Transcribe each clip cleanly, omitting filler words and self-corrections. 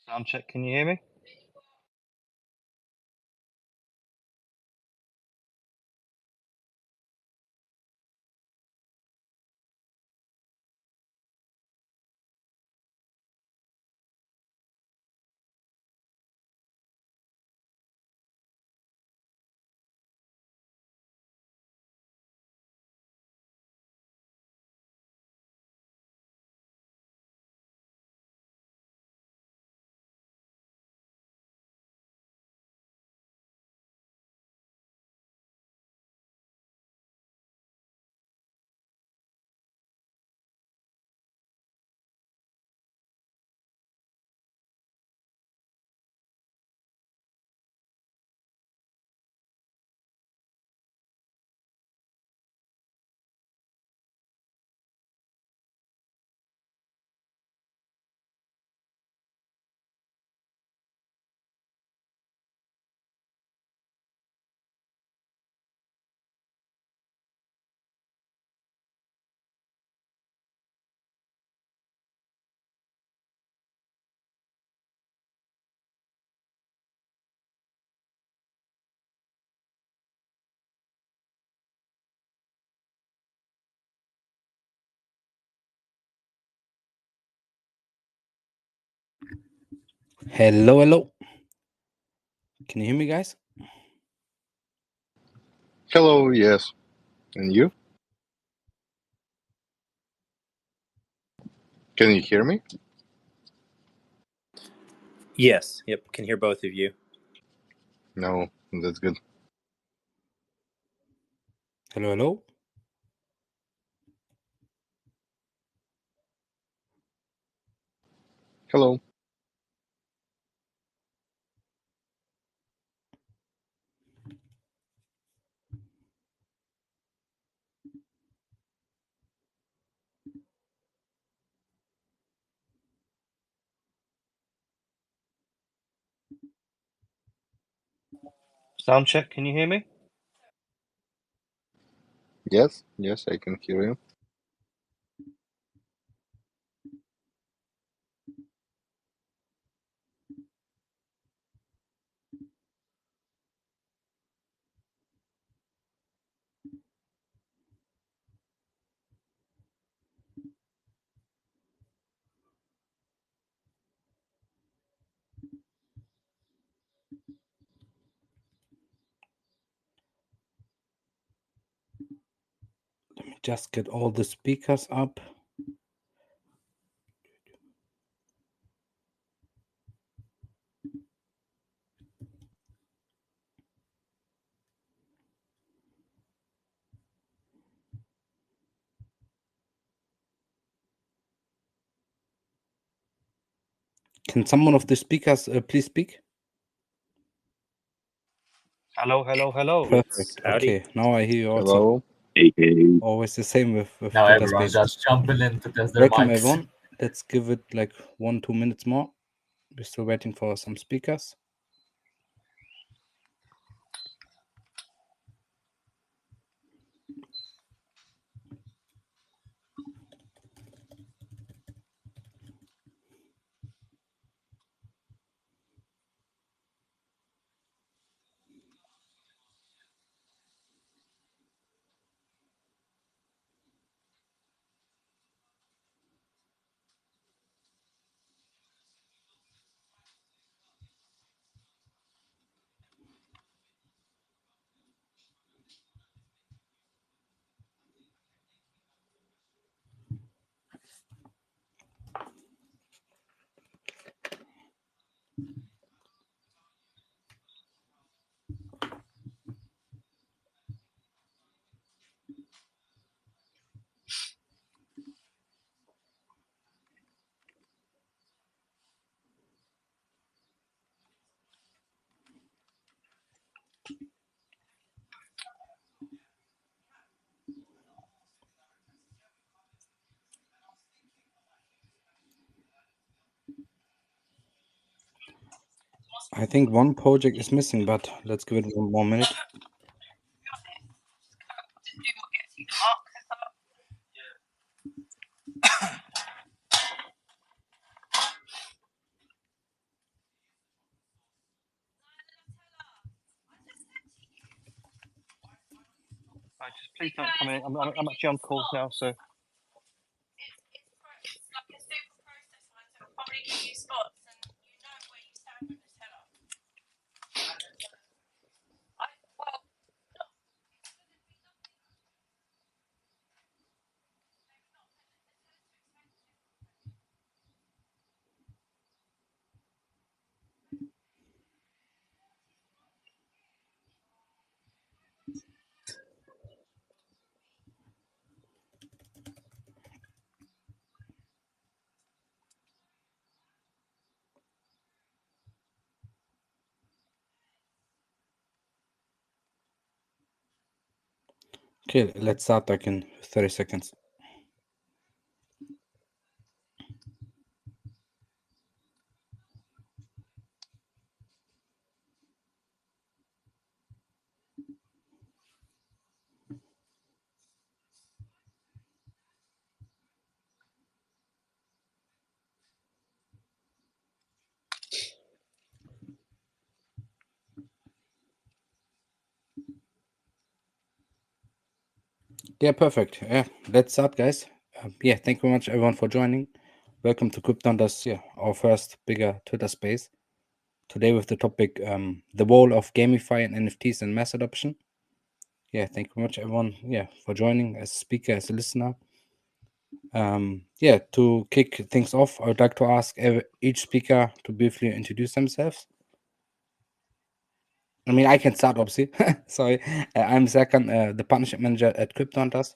Sound check, can you hear me? Hello, hello. Can you hear me, guys? Hello, yes. And you? Can you hear me? Yes, yep, can hear both of you. No, that's good. Hello, hello. Hello. Sound check, can you hear me? Yes, yes, I can hear you. Let me just get all the speakers up. Can someone of the speakers please speak? Hello, hello, hello. Perfect. Howdy. Okay, now I hear you also. Hello. Hey. Always the same with Now Twitter everyone's Spaces. just jumping in to test their Welcome, mics. everyone. Let's give it like 1-2 minutes more. We're still waiting for some speakers. I think one project is missing, but let's give it 1 more minute. Just please don't come in. I'm actually on call now, so. Okay, let's start like in 30 seconds. Yeah, perfect. Yeah, let's start, guys. Yeah, thank you very much, everyone, for joining. Welcome to Cryptondas, our first bigger Twitter space. Today with the topic, the role of Gamify and NFTs and mass adoption. Yeah, thank you very much, everyone, for joining as a speaker, as a listener. To kick things off, I would like to ask each speaker to briefly introduce themselves. I mean, I can start, obviously. Sorry. I'm Serkan, the partnership manager at Cryptondas.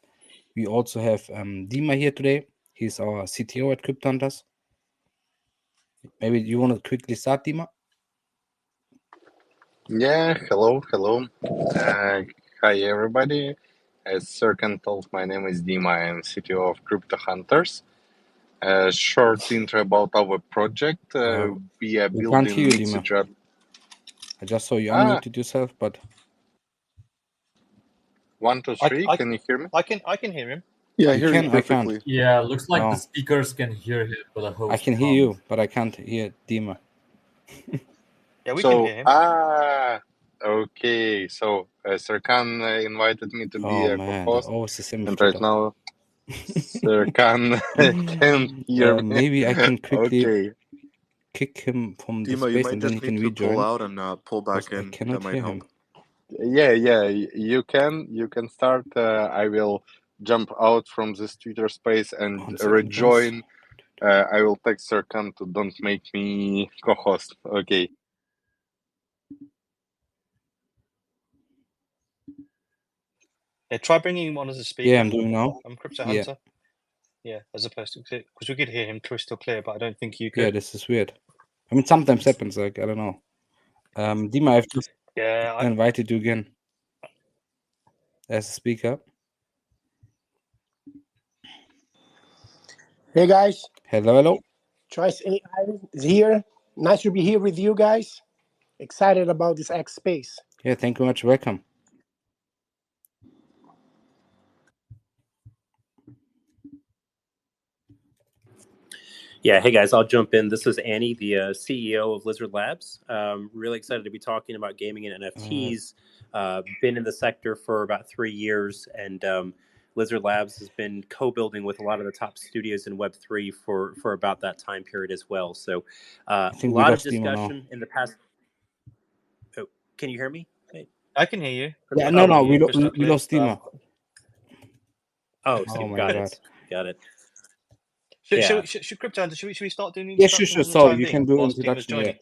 We also have Dima here today. He's our CTO at Cryptondas. Maybe you want to quickly start, Dima? Yeah, hello. Hi, everybody. As Serkan told, my name is Dima. I'm CTO of Crypto Hunters. A short intro about our project. We are We can't building hear you, Dima. mixed. I just saw you unmuted yourself, but 1, 2, 3. Can you hear me? I can hear him. Yeah, I you hear can. you I perfectly. can't. Yeah, looks like Oh. the speakers can hear him, but the host I can hear you, but I can't hear Dima. Yeah, we can hear him. Okay. So Serkan invited me to be a co-host, always the same. and right now Serkan can't hear me. Maybe I can quickly Okay. kick him from the Dima, you space might and then he just can need to rejoin. pull out and pull back I in. cannot That might hear help. him. Yeah, you can start. I will jump out from this Twitter space and 1 second, rejoin. I will text Serkan to don't make me co-host. Okay. Yeah, try bringing him on as a speaker. Yeah, I'm doing now. I'm Crypto Yeah. Hunter. Yeah, as opposed to, because we could hear him crystal clear, but I don't think you could. Yeah, this is weird. I mean, sometimes happens. Like I don't know. Dima, I've just invited you again as a speaker. Hey guys. Hello. Choice AI is here. Nice to be here with you guys. Excited about this X space. Yeah, thank you very much. Welcome. Yeah, hey guys, I'll jump in. This is Annie, the CEO of Lizard Labs. Really excited to be talking about gaming and NFTs. Been in the sector for about 3 years, and Lizard Labs has been co-building with a lot of the top studios in Web3 for about that time period as well. So a lot of discussion in the past. Oh, can you hear me? I can hear you. Yeah, no, we lost Dima. Oh, my got God. it. Got it. Should Crypto Hunter, should we start doing the Yeah, introductions sure. So you can do introduction. Yeah.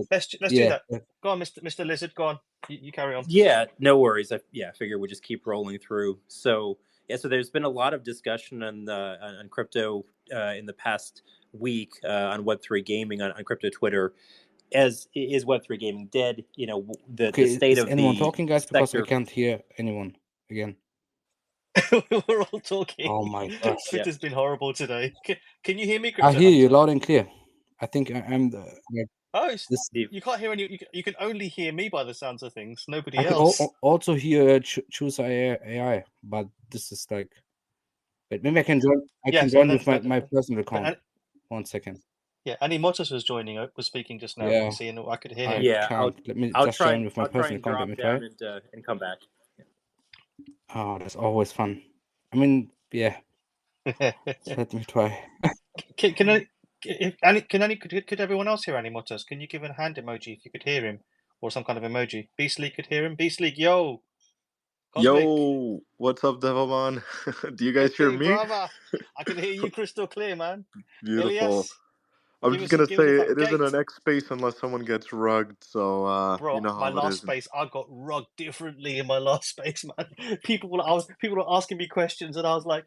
Let's do that. Go on, Mr. Lizard. Go on. You carry on. Yeah, no worries. I figure we'll just keep rolling through. So there's been a lot of discussion on crypto in the past week on Web3 gaming on crypto Twitter. Is Web3 gaming dead? You know, the state of anyone the talking, guys? Because sector. I can't hear anyone again. We're all talking. Oh my gosh. Twitter's been horrible today. Can you hear me, I hear you loud and clear. I think I'm the. You can't hear any. You can only hear me by the sounds of things. Nobody I else. can also hear Choose AI, but this is like. Wait, maybe I can join. I can join with my personal account. 1 second. Yeah, Annie Motos was speaking just now. Yeah, and I could hear him. Yeah, Let me I'll just try join with my I'll try personal and account. drop down and come back. Oh, that's always fun. I mean, yeah. Let me try. Could everyone else hear Animotos? Can you give a hand emoji if you could hear him, or some kind of emoji? Beast League could hear him. Beast League, yo, Cosmic. Yo, what's up, Devilman? Do you guys hear Hey, me? brother, I can hear you crystal clear, man. Beautiful. Ilias, I'm give just us gonna give us say a it isn't gate. an X space unless someone gets rugged. So Bro, you know my how it last is. space, I got rugged differently in my last space, man. People were asking me questions, and I was like,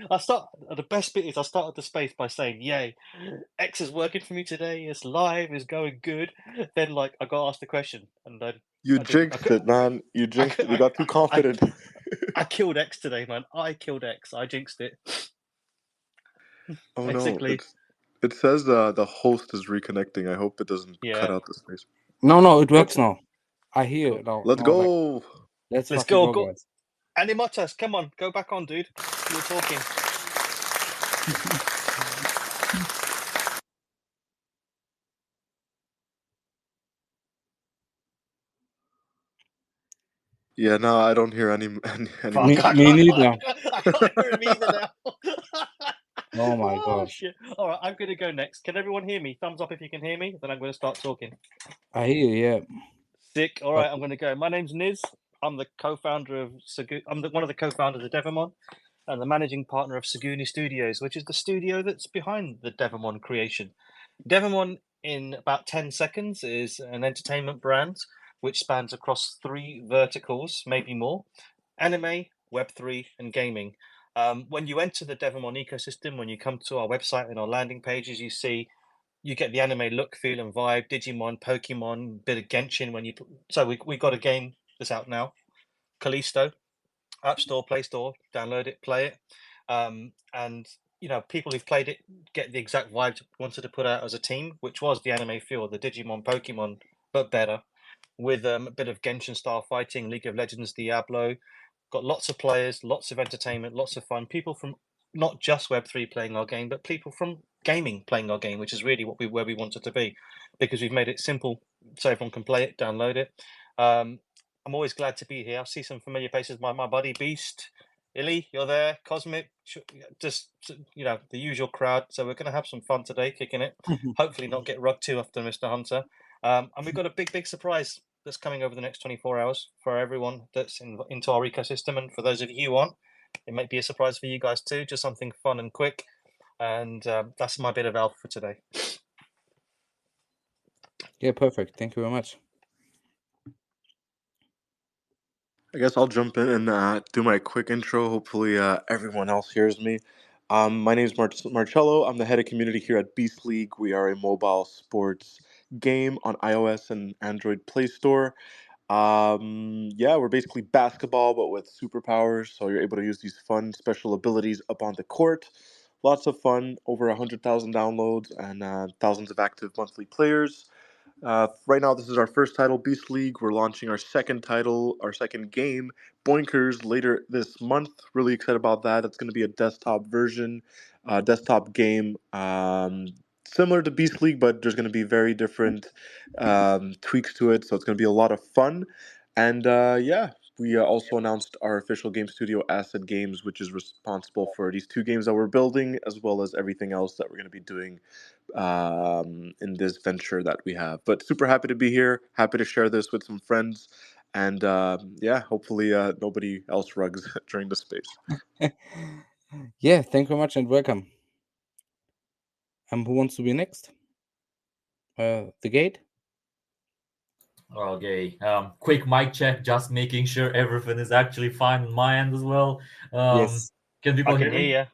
the best bit is I started the space by saying, "Yay, X is working for me today. It's live. It's going good." Then, like, I got asked the question, and then You jinxed it, man. You jinxed it. You got too confident. I killed X today, man. I killed X. I jinxed it. Oh Basically. no! It says the host is reconnecting. I hope it doesn't cut out the space. No, it works now. I hear it now. Let's go. Let's go, guys. Animotas, come on, go back on, dude. You were talking. Yeah, no, I don't hear any. Me neither. I can't hear him either now. Oh my gosh. Shit. All right, I'm going to go next. Can everyone hear me? Thumbs up if you can hear me. Then I'm going to start talking. I hear you, yeah. Sick. All right, I'm going to go. My name's Niz. I'm the co-founder of one of the co-founders of Devamon and the managing partner of Saguni Studios, which is the studio that's behind the Devamon creation. Devamon, in about 10 seconds, is an entertainment brand which spans across 3 verticals, maybe more: anime, Web3, and gaming. When you enter the Devamon ecosystem, when you come to our website and our landing pages, you get the anime look, feel, and vibe. Digimon, Pokemon, bit of Genshin. We got a game that's out now, Callisto, App Store, Play Store. Download it, play it, and people who've played it get the exact vibe wanted to put out as a team, which was the anime feel, the Digimon, Pokemon, but better, with a bit of Genshin style fighting, League of Legends, Diablo. Got lots of players, lots of entertainment, lots of fun. People from not just Web3 playing our game, but people from gaming playing our game, which is really where we wanted to be, because we've made it simple so everyone can play it, download it. I'm always glad to be here. I see some familiar faces. My buddy Beast, Illy, you're there. Cosmic, just the usual crowd. So we're going to have some fun today, kicking it. Hopefully not get rugged too often, Mr. Hunter. And we've got a big surprise that's coming over the next 24 hours for everyone that's into our ecosystem, and for those of you who aren't, it might be a surprise for you guys too. Just something fun and quick, and that's my bit of alpha for today. Yeah, perfect. Thank you very much. I guess I'll jump in and do my quick intro. Hopefully, everyone else hears me. My name is Marcello. I'm the head of community here at Beast League. We are a mobile sports game on iOS and Android Play Store. We're basically basketball, but with superpowers. So you're able to use these fun special abilities up on the court. Lots of fun. Over 100,000 downloads and thousands of active monthly players. Right now, this is our first title, Beast League. We're launching our second title, our second game, Boinkers, later this month. Really excited about that. It's going to be a desktop version, desktop game, similar to Beast League, but there's going to be very different tweaks to it. So it's going to be a lot of fun. And we also announced our official game studio, Acid Games, which is responsible for these 2 games that we're building, as well as everything else that we're going to be doing in this venture that we have. But super happy to be here. Happy to share this with some friends. And hopefully nobody else rugs during the space. Yeah, thank you very much and welcome. Who wants to be next? The gate? Okay. Quick mic check, just making sure everything is actually fine on my end as well. Yes. Can people hear me? You.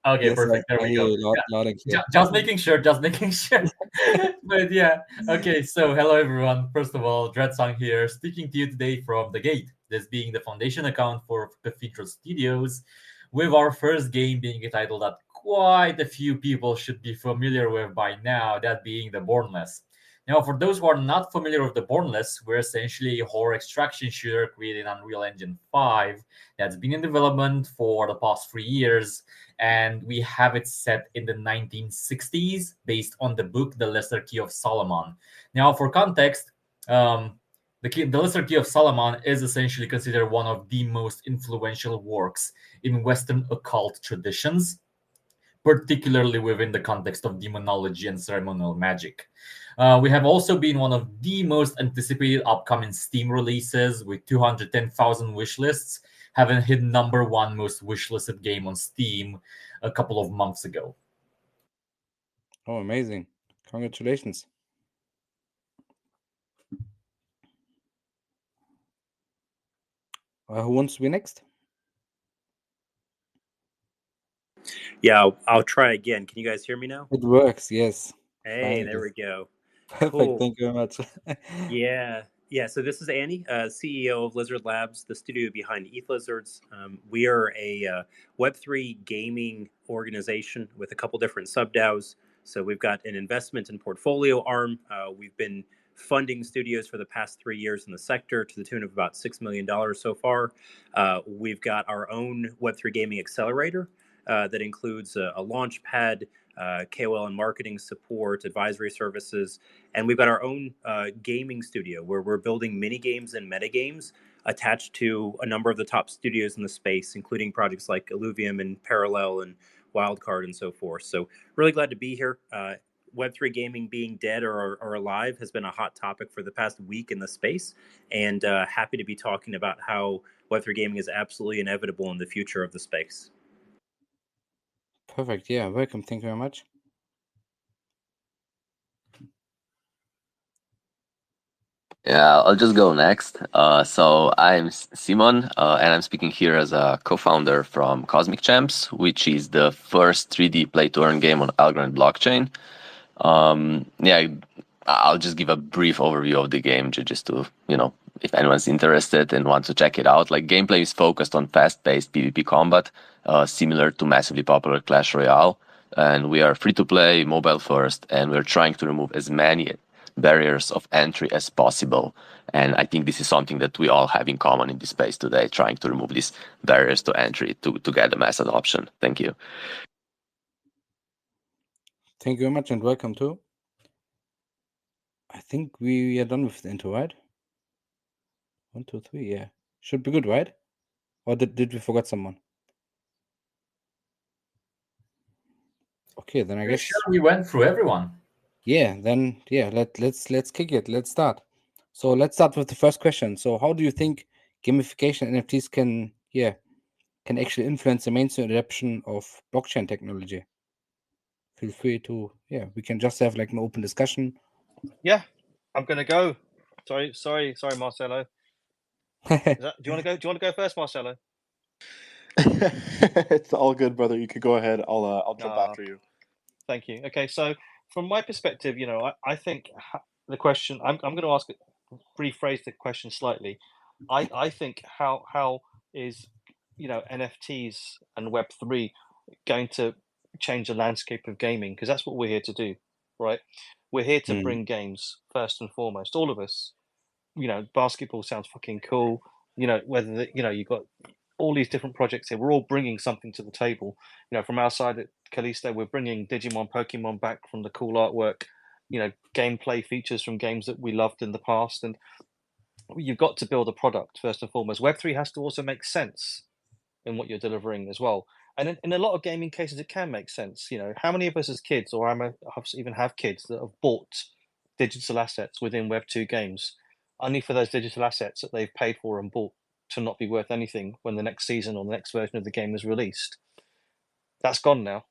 Okay, yes, perfect. There we go. Loud and clear. Just making sure. But yeah, okay. So hello everyone. First of all, Dreadsong here, speaking to you today from the Gate. This being the foundation account for Cathedral Studios, with our first game being a title that quite a few people should be familiar with by now. That being the Bornless. Now, for those who are not familiar with the Bornless, we're essentially a horror extraction shooter created in Unreal Engine 5 that's been in development for the past 3 years, and we have it set in the 1960s based on the book The Lesser Key of Solomon. Now, for context, The Lesser Key of Solomon is essentially considered one of the most influential works in Western occult traditions, particularly within the context of demonology and ceremonial magic. We have also been one of the most anticipated upcoming Steam releases, with 210,000 wish lists, having hit #1 most wishlisted game on Steam a couple of months ago. Oh, amazing. Congratulations. Who wants to be next? Yeah, I'll try again. Can you guys hear me now? It works, yes. Hey, Finally. there we go. Perfect. Cool. Thank you very much. Yeah. So this is Annie, CEO of Lizard Labs, the studio behind ETH Lizards. We are a Web3 gaming organization with a couple different sub-DAOs. So we've got an investment and portfolio arm. We've been funding studios for the past 3 years in the sector to the tune of about $6 million so far. We've got our own Web3 gaming accelerator that includes a launch pad, KOL and marketing support, advisory services, and we've got our own gaming studio where we're building mini games and meta games attached to a number of the top studios in the space, including projects like Illuvium and Parallel and Wildcard and so forth. So really glad to be here. Web3 gaming being dead or alive has been a hot topic for the past week in the space, and happy to be talking about how Web3 gaming is absolutely inevitable in the future of the space. Perfect. Yeah, welcome. Thank you very much. Yeah, I'll just go next. So I'm Simon, and I'm speaking here as a co-founder from Cosmic Champs, which is the first 3D play-to-earn game on Algorand blockchain. Yeah, I'll just give a brief overview of the game just to, if anyone's interested and wants to check it out. Like, gameplay is focused on fast-paced PvP combat, similar to massively popular Clash Royale. And we are free-to-play, mobile-first, and we're trying to remove as many barriers of entry as possible. And I think this is something that we all have in common in this space today, trying to remove these barriers to entry to get the mass adoption. Thank you. Thank you very much and welcome too. I think we are done with the intro, right? 1, 2, 3, yeah. Should be good, right? Or did we forget someone? Okay, then I guess Sure, we went through everyone. Yeah, then let's kick it. Let's start. So let's start with the first question. So how do you think gamification NFTs can actually influence the mainstream adoption of blockchain technology? Feel free to we can just have like an open discussion. Yeah, I'm gonna go. Sorry, Marcelo. Do you want to go? Do you want to go first, Marcelo? It's all good, brother. You could go ahead. I'll jump after you. Thank you. Okay, so from my perspective, I think the question I'm going to ask, rephrase the question slightly. I think how is NFTs and Web3 going to change the landscape of gaming? Because that's what we're here to do, right? We're here to bring games first and foremost. All of us, basketball sounds fucking cool. Whether you've got all these different projects here, we're all bringing something to the table. From our side at Callisto, we're bringing Digimon, Pokemon back from the cool artwork, gameplay features from games that we loved in the past, and you've got to build a product first and foremost. Web3 has to also make sense in what you're delivering as well. And in a lot of gaming cases, it can make sense. How many of us as kids, or even have kids that have bought digital assets within Web2 games, only for those digital assets that they've paid for and bought to not be worth anything when the next season or the next version of the game is released? That's gone now.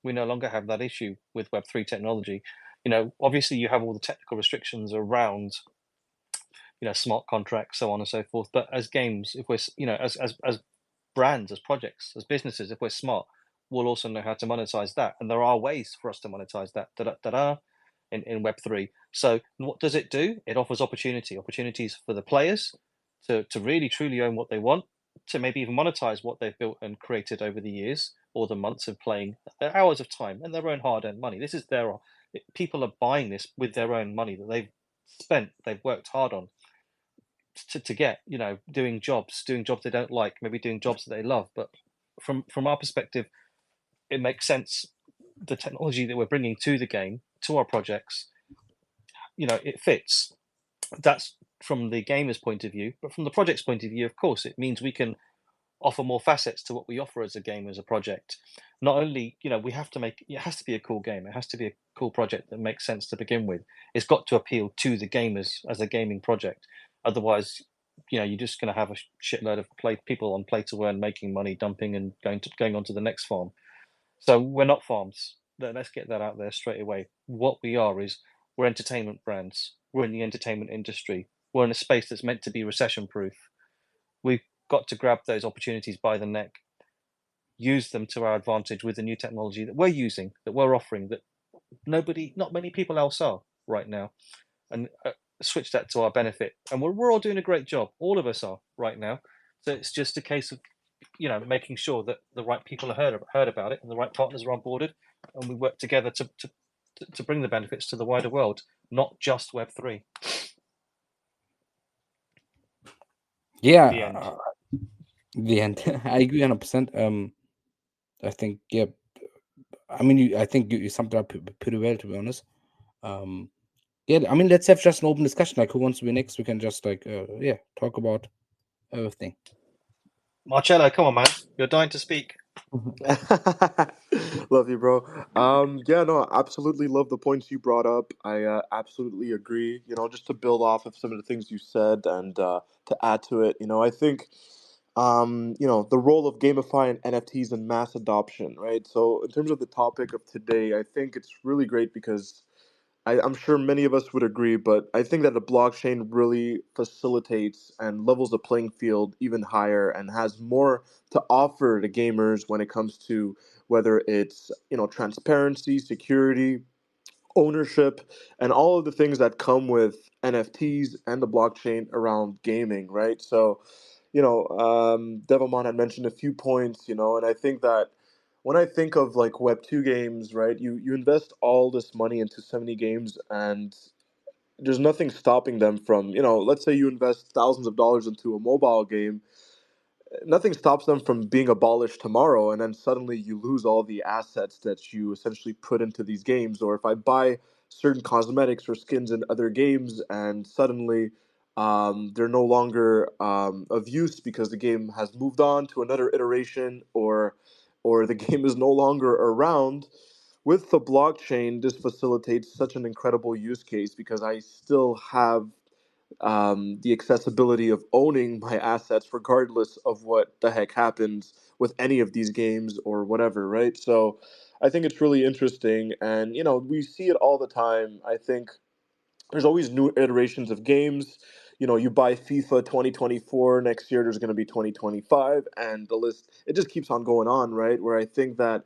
We no longer have that issue with Web3 technology. Obviously you have all the technical restrictions around, smart contracts, so on and so forth. But as games, if we're, as brands, as projects, as businesses, if we're smart, we'll also know how to monetize that. And there are ways for us to monetize that in Web3. So what does it do? It offers opportunities for the players to really truly own what they want, to maybe even monetize what they've built and created over the years or the months of playing, their hours of time and their own hard-earned money. This is people are buying this with their own money that they've worked hard on to get, doing jobs they don't like, maybe doing jobs that they love. But from our perspective, it makes sense. The technology that we're bringing to the game, to our projects, it fits. That's from the gamer's point of view, but from the project's point of view, of course, it means we can offer more facets to what we offer as a game, as a project. Not only, we have to make it has to be a cool game, it has to be a cool project that makes sense to begin with. It's got to appeal to the gamers as a gaming project. Otherwise, you're just going to have a shitload of people on play to earn, making money, dumping, and going on to the next farm. So we're not farms. Let's get that out there straight away. What we are is we're entertainment brands. We're in the entertainment industry. We're in a space that's meant to be recession proof. We've got to grab those opportunities by the neck, use them to our advantage with the new technology that we're using, that we're offering, that not many people else are right now, and switch that to our benefit. And we're all doing a great job. All of us are right now. So it's just a case of making sure that the right people are heard about it and the right partners are onboarded, and we work together to bring the benefits to the wider world, not just Web3. Yeah, The end. The end. I agree 100%. I think, yeah. I mean, I think you summed it up pretty well, to be honest. Yeah, I mean, let's have just an open discussion. Like, who wants to be next? We can just talk about everything. Marcello, come on, man! You're dying to speak. Love you, bro. Yeah, no, absolutely love the points you brought up. I absolutely agree. Just to build off of some of the things you said and to add to it, I think, the role of Gamify and NFTs and mass adoption, right? So, in terms of the topic of today, I think it's really great because I'm sure many of us would agree, but I think that the blockchain really facilitates and levels the playing field even higher and has more to offer to gamers when it comes to whether it's transparency, security, ownership, and all of the things that come with NFTs and the blockchain around gaming, right? So, Devamon had mentioned a few points, and I think that when I think of like Web2 games, right, you invest all this money into so many games, and there's nothing stopping them from, let's say you invest thousands of dollars into a mobile game, nothing stops them from being abolished tomorrow, and then suddenly you lose all the assets that you essentially put into these games. Or if I buy certain cosmetics or skins in other games and suddenly they're no longer of use because the game has moved on to another iteration, or the game is no longer around. With the blockchain, this facilitates such an incredible use case because I still have the accessibility of owning my assets regardless of what the heck happens with any of these games or whatever, right? So I think it's really interesting, and we see it all the time. I think there's always new iterations of games. You buy FIFA 2024, next year there's going to be 2025, and the list, it just keeps on going on, right? Where I think that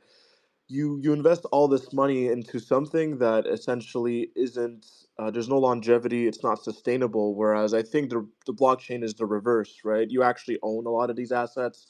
you invest all this money into something that essentially isn't, there's no longevity, it's not sustainable. Whereas I think the blockchain is the reverse, right? You actually own a lot of these assets,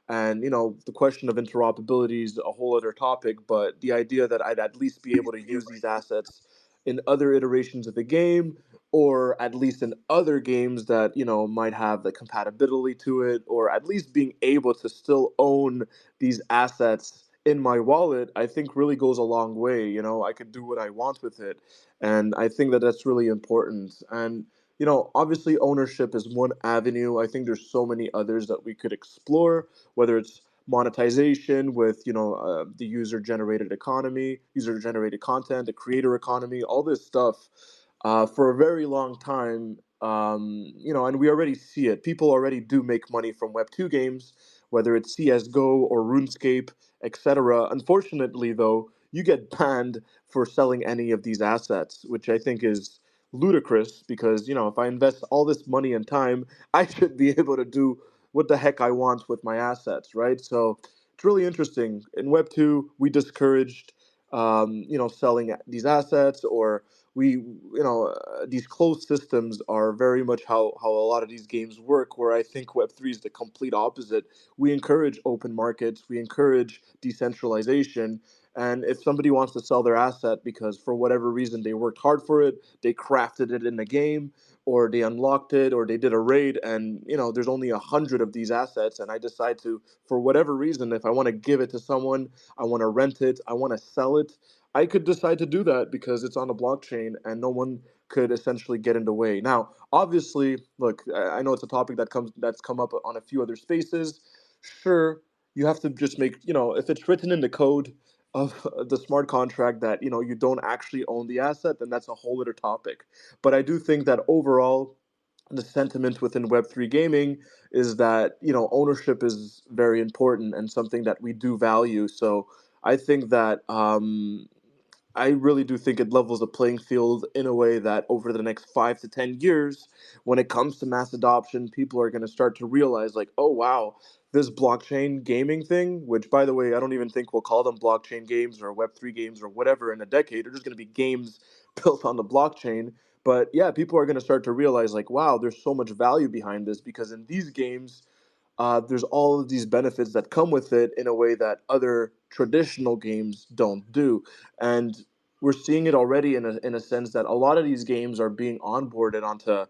and the question of interoperability is a whole other topic, but the idea that I'd at least be able to use these assets in other iterations of the game, or at least in other games that might have the compatibility to it, or at least being able to still own these assets in my wallet, I think really goes a long way. I could do what I want with it. And I think that that's really important. And, obviously ownership is one avenue. I think there's so many others that we could explore, whether it's monetization with, the user generated economy, user generated content, the creator economy, all this stuff. For a very long time, and we already see it. People already do make money from Web2 games, whether it's CSGO or RuneScape, etc. Unfortunately, though, you get banned for selling any of these assets, which I think is ludicrous because, if I invest all this money and time, I should be able to do what the heck I want with my assets, right? So it's really interesting. In Web2, we discouraged, selling these assets, or these closed systems are very much how a lot of these games work, where I think Web3 is the complete opposite. We encourage open markets, we encourage decentralization, and if somebody wants to sell their asset because for whatever reason they worked hard for it, they crafted it in the game, or they unlocked it, or they did a raid, and there's only 100 of these assets, and I decide to, for whatever reason, if I want to give it to someone, I want to rent it, I want to sell it, I could decide to do that because it's on a blockchain and no one could essentially get in the way. Now, obviously, look, I know it's a topic that's come up on a few other spaces. Sure, you have to just make, if it's written in the code of the smart contract that, you don't actually own the asset, then that's a whole other topic. But I do think that overall, the sentiment within Web3 gaming is that, ownership is very important and something that we do value. So I think that I really do think it levels the playing field in a way that over the next 5 to 10 years, when it comes to mass adoption, people are going to start to realize, like, oh, wow, this blockchain gaming thing, which, by the way, I don't even think we'll call them blockchain games or Web3 games or whatever in a decade. They're just going to be games built on the blockchain. But yeah, people are going to start to realize, like, wow, there's so much value behind this because in these games, there's all of these benefits that come with it in a way that other traditional games don't do. And we're seeing it already in a sense that a lot of these games are being onboarded onto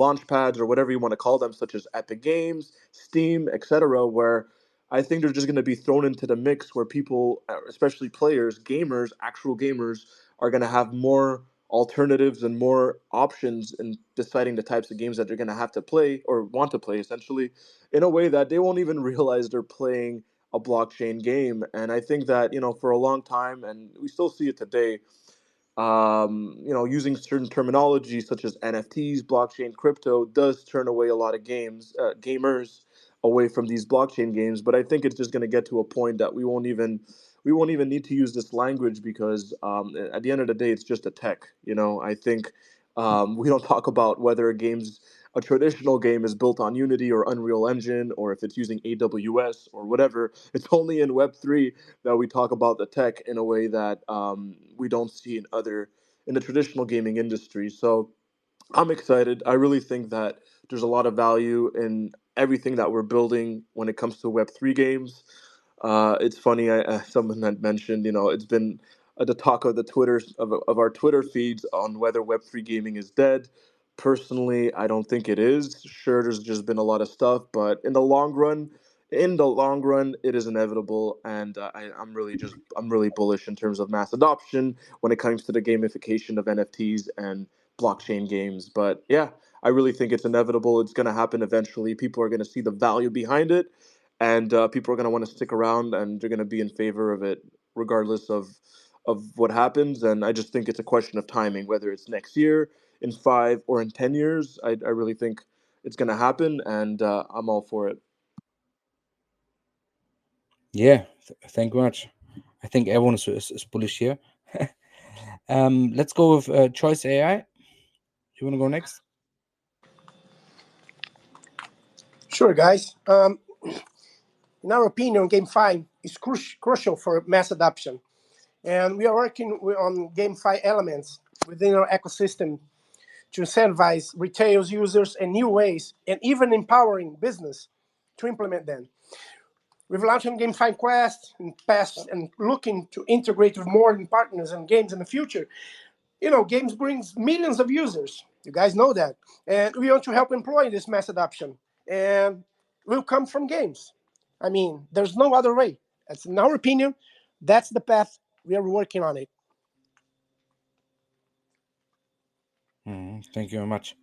launch pads or whatever you want to call them, such as Epic Games, Steam, etc., where I think they're just going to be thrown into the mix where people, especially players, gamers, actual gamers, are going to have more alternatives and more options in deciding the types of games that they're going to have to play or want to play, essentially, in a way that they won't even realize they're playing a blockchain game. And I think that, for a long time, and we still see it today, using certain terminology such as NFTs, blockchain, crypto does turn away a lot of gamers away from these blockchain games. But I think it's just going to get to a point that we won't even need to use this language because at the end of the day, it's just a tech. I think we don't talk about whether a traditional game is built on Unity or Unreal Engine or if it's using AWS or whatever. It's only in Web3 that we talk about the tech in a way that we don't see in the traditional gaming industry. So I'm excited. I really think that there's a lot of value in everything that we're building when it comes to Web3 games. It's funny. Someone had mentioned, it's been the talk of the Twitter of our Twitter feeds on whether Web3 gaming is dead. Personally, I don't think it is. Sure, there's just been a lot of stuff, but in the long run, it is inevitable, and I'm really bullish in terms of mass adoption when it comes to the gamification of NFTs and blockchain games. But yeah, I really think it's inevitable. It's going to happen eventually. People are going to see the value behind it, and people are going to want to stick around, and they're going to be in favor of it, regardless of what happens. And I just think it's a question of timing, whether it's next year, in 5 or in 10 years. I really think it's going to happen, and I'm all for it. Yeah, thank you much. I think everyone is bullish here. Let's go with Choice AI. You want to go next? Sure, guys. In our opinion, Gamify is crucial for mass adoption. And we are working on Gamify elements within our ecosystem to incentivize retail users in new ways and even empowering business to implement them. We've launched on Gamify Quest in the past and looking to integrate with more partners and games in the future. Games brings millions of users. You guys know that. And we want to help employ this mass adoption. And will come from games. I mean, there's no other way. That's in our opinion, that's the path we are working on it. Thank you very much.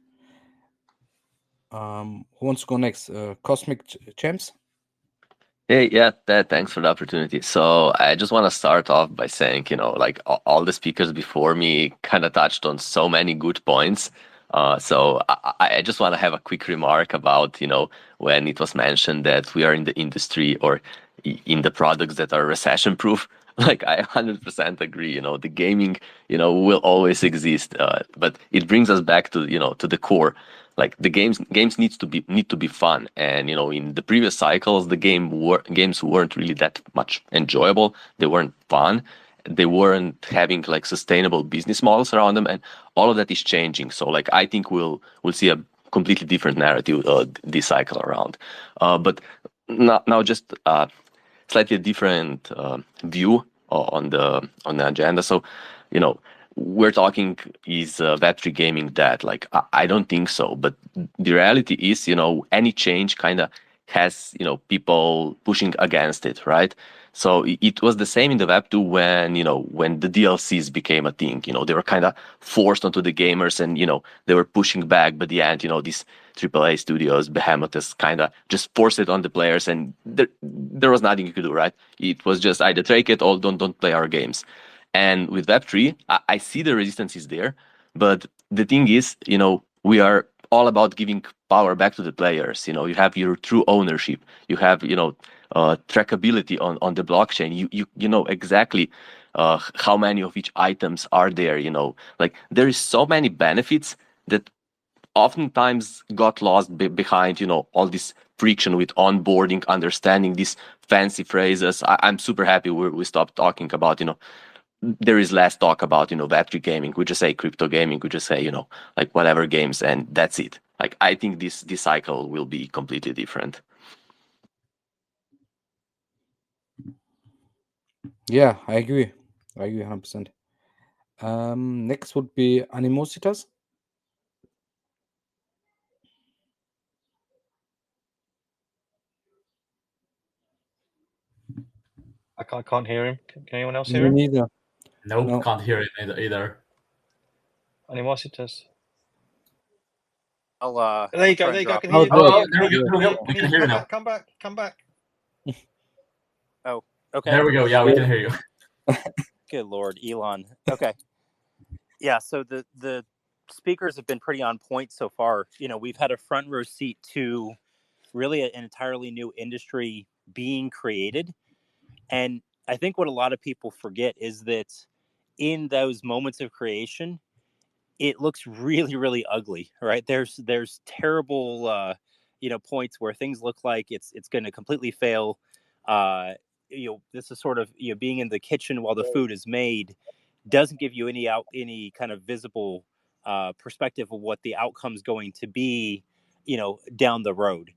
Who wants to go next? Cosmic Champs? Hey, yeah, thanks for the opportunity. So I just want to start off by saying, like all the speakers before me kind of touched on so many good points. So I just want to have a quick remark about, when it was mentioned that we are in the industry or in the products that are recession proof. Like I 100% agree, the gaming, will always exist. But it brings us back to, to the core. Like the games need to be fun, and in the previous cycles the games weren't really that much enjoyable. They weren't fun. They weren't having like sustainable business models around them, and all of that is changing. So like I think we'll see a completely different narrative this cycle around. But now just slightly different view on the agenda. So we're talking is Web3 gaming dead? Like I don't think so. But the reality is, any change kind of has, people pushing against it, right? So it was the same in the Web 2 when, when the DLCs became a thing. They were kind of forced onto the gamers, and, they were pushing back. But the end, these AAA studios, behemoths, kind of just forced it on the players, and there was nothing you could do, right? It was just either take it or don't play our games. And with Web3, I see the resistance is there, but the thing is, we are all about giving power back to the players. You have your true ownership. You have, trackability on the blockchain. You know exactly how many of each items are there. Like there is so many benefits that oftentimes got lost behind, all this friction with onboarding, understanding these fancy phrases. I'm super happy we stopped talking about, there is less talk about, Web3 gaming. We just say crypto gaming. We just say, like whatever games, and that's it. Like, I think this cycle will be completely different. Yeah, I agree. 100%. Next would be Animositas. I can't hear him. Can anyone else Me hear him? neither. Nope, No. can't hear it either. Animositas. I'll There you go. try There and you go. I drop can in. hear you. Oh, there we go. We can hear you Come now. back. Come back. Come back. Oh, okay. There we go. Yeah, we can hear you. Good Lord, Elon. Okay. Yeah, so the speakers have been pretty on point so far. We've had a front row seat to really an entirely new industry being created. And I think what a lot of people forget is that in those moments of creation, it looks really, really ugly, right? There's terrible, points where things look like it's going to completely fail. This is sort of being in the kitchen while the food is made doesn't give you any kind of visible perspective of what the outcome's going to be, down the road.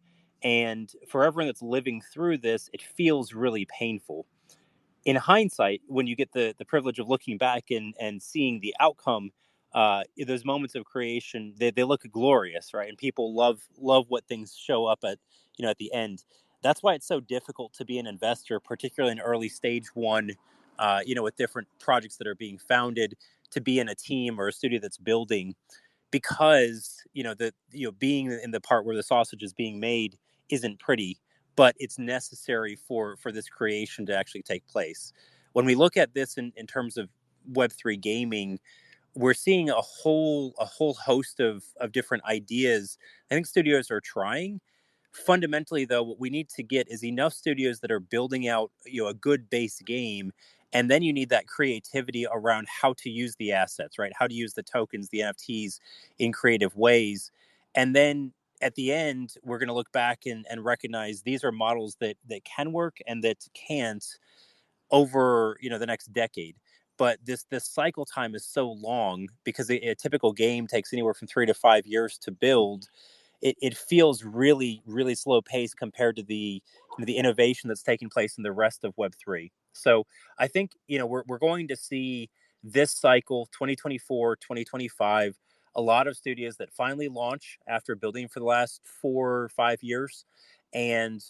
And for everyone that's living through this, it feels really painful. In hindsight, when you get the privilege of looking back and seeing the outcome, those moments of creation, they look glorious, right? And people love what things show up at the end. That's why it's so difficult to be an investor, particularly in early stage one, with different projects that are being founded, to be in a team or a studio that's building, because being in the part where the sausage is being made isn't pretty, but it's necessary for this creation to actually take place. When we look at this in terms of Web3 gaming, we're seeing a whole host of different ideas. I think studios are trying. Fundamentally, though, what we need to get is enough studios that are building out a good base game, and then you need that creativity around how to use the assets, right? How to use the tokens, the NFTs in creative ways. And then at the end, we're going to look back and recognize these are models that can work and that can't over the next decade. But this cycle time is so long because a typical game takes anywhere from 3 to 5 years to build. It feels really, really slow pace compared to the innovation that's taking place in the rest of Web3. So I think we're going to see this cycle 2024 2025, a lot of studios that finally launch after building for the last 4 or 5 years, and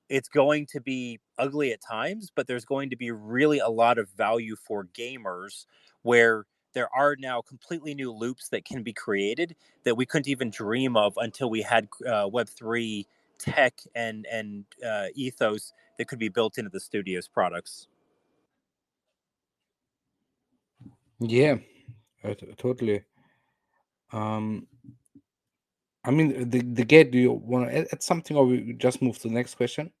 it's going to be ugly at times, but there's going to be really a lot of value for gamers, where there are now completely new loops that can be created that we couldn't even dream of until we had Web3 tech and ethos that could be built into the studio's products. Yeah, totally. I mean, the gate. Do you want to add something, or we just move to the next question?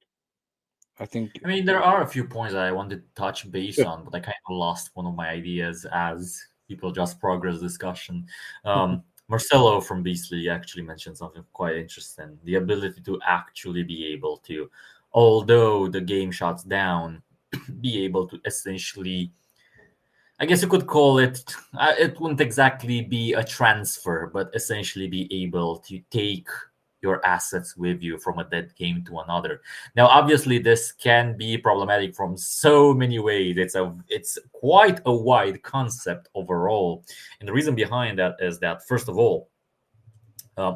I think. I mean, there are a few points that I wanted to touch base Sure. on, but I kind of lost one of my ideas as people just progress discussion. Marcelo from Beastly actually mentioned something quite interesting: the ability to actually be able to, although the game shuts down, be able to essentially, I guess you could call it, it wouldn't exactly be a transfer, but essentially be able to take your assets with you from a dead game to another. Now, obviously, this can be problematic from so many ways. It's quite a wide concept overall. And the reason behind that is that, first of all,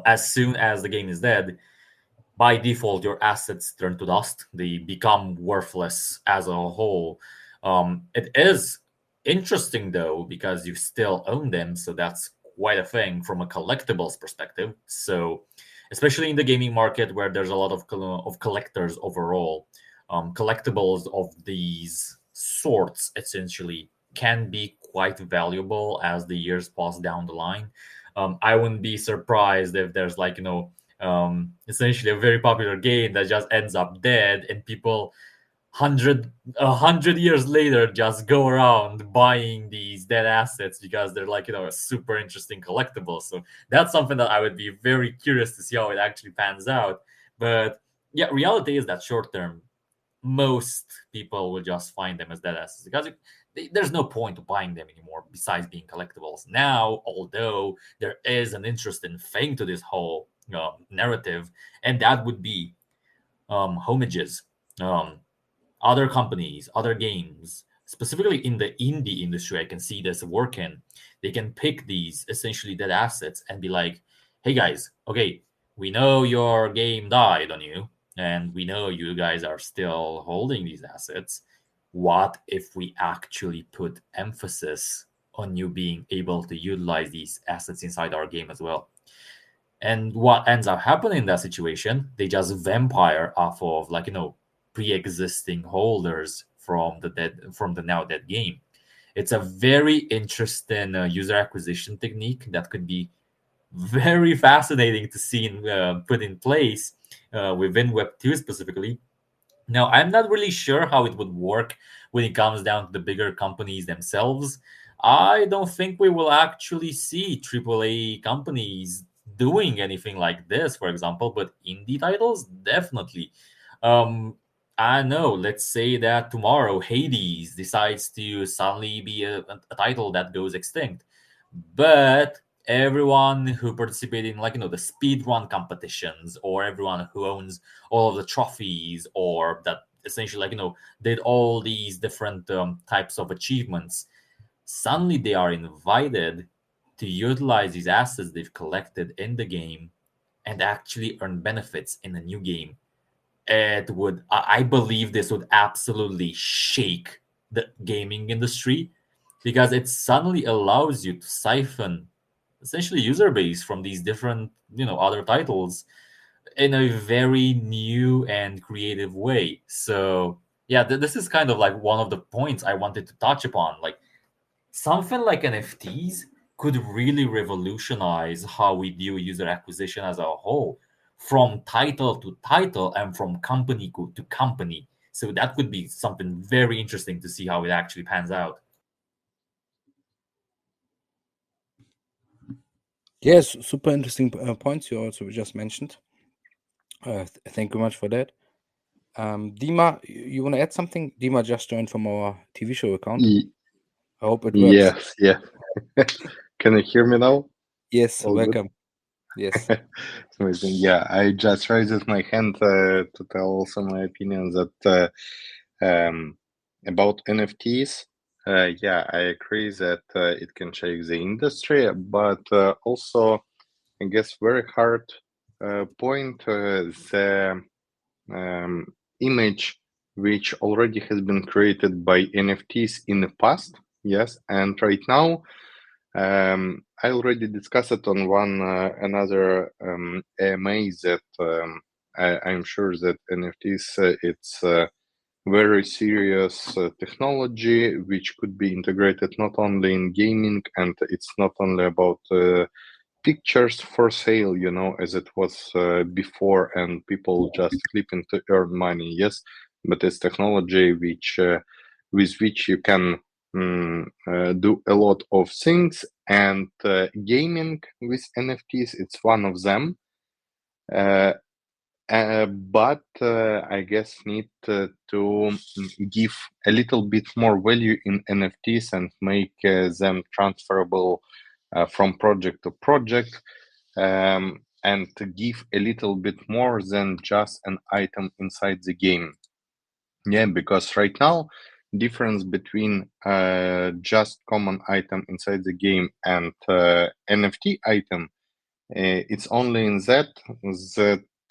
as soon as the game is dead, by default your assets turn to dust. They become worthless as a whole. It is interesting though because you still own them, so that's quite a thing from a collectibles perspective. So especially in the gaming market where there's a lot of collectors overall, collectibles of these sorts essentially can be quite valuable as the years pass down the line. I wouldn't be surprised if there's like, essentially a very popular game that just ends up dead and people 100 years later just go around buying these dead assets because they're like, a super interesting collectible. So that's something that I would be very curious to see how it actually pans out. But yeah, reality is that short term, most people will just find them as dead assets because there's no point to buying them anymore besides being collectibles. Now, although there is an interesting thing to this whole narrative, and that would be homages. Other companies, other games, specifically in the indie industry, I can see this working. They can pick these essentially dead assets and be like, hey guys, okay, we know your game died on you, and we know you guys are still holding these assets. What if we actually put emphasis on you being able to utilize these assets inside our game as well? And what ends up happening in that situation, they just vampire off of pre-existing holders from the now dead game. It's a very interesting user acquisition technique that could be very fascinating to see put in place within Web2 specifically. Now, I'm not really sure how it would work when it comes down to the bigger companies themselves. I don't think we will actually see AAA companies doing anything like this, for example, but indie titles, definitely. Um, I know, let's say that tomorrow Hades decides to suddenly be a title that goes extinct. But everyone who participated in the speed run competitions, or everyone who owns all of the trophies, or that essentially did all these different types of achievements, suddenly they are invited to utilize these assets they've collected in the game and actually earn benefits in a new game. It would, I believe this would absolutely shake the gaming industry because it suddenly allows you to siphon essentially user base from these different other titles in a very new and creative way. So yeah, this is kind of like one of the points I wanted to touch upon. Like something like NFTs could really revolutionize how we view user acquisition as a whole, from title to title and from company to company. So that could be something very interesting to see how it actually pans out. Yes, super interesting points you also just mentioned. Thank you much for that. Dima, you want to add something? Dima just joined from our TV show account. I hope it works. Yes. Can you hear me now? Yes, All good? welcome. Yes. Amazing. Yeah, I just raised my hand to tell also my opinion that about NFTs. Yeah, I agree that it can change the industry, but also, I guess, very hard point the image which already has been created by NFTs in the past. Yes, and right now, I already discussed it on one another AMA that I'm sure that NFTs it's very serious technology which could be integrated not only in gaming, and it's not only about pictures for sale, as it was before, and people just clipping to earn money. Yes, but it's technology which with which you can do a lot of things, and gaming with NFTs, it's one of them. But I guess need to give a little bit more value in NFTs and make them transferable from project to project, and to give a little bit more than just an item inside the game. Yeah, because right now, difference between just common item inside the game and NFT item, it's only in that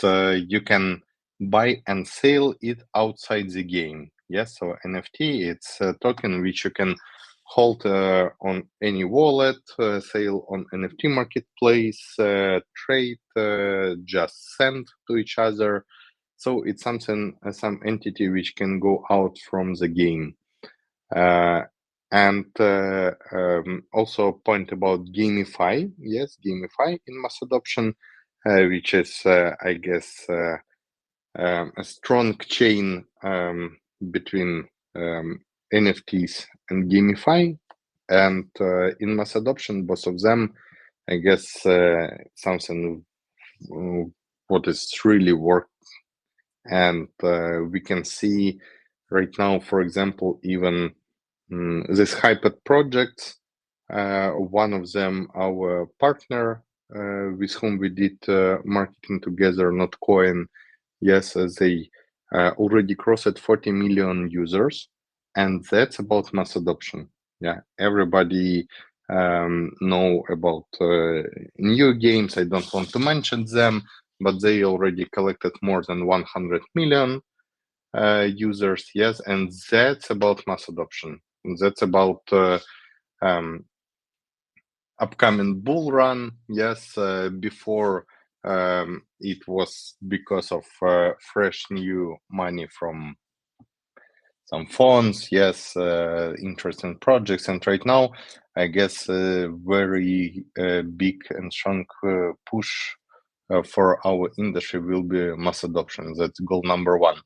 you can buy and sell it outside the game. Yes, so NFT, it's a token which you can hold on any wallet, sale on NFT marketplace, trade, just send to each other. So it's something, some entity which can go out from the game. And also a point about Gamify. Yes, Gamify in mass adoption, which is, I guess, a strong chain between NFTs and Gamify. And in mass adoption, both of them, I guess, something what is really work. And we can see right now, for example, even this hyped projects. One of them, our partner, with whom we did marketing together, Notcoin. Yes, they already crossed 40 million users, and that's about mass adoption. Yeah, everybody know about new games. I don't want to mention them, but they already collected more than 100 million users. Yes, and that's about mass adoption. That's about upcoming bull run. Yes, before it was because of fresh new money from some funds. Yes, interesting projects, and right now, I guess, very big and strong push for our industry will be mass adoption. That's goal number one.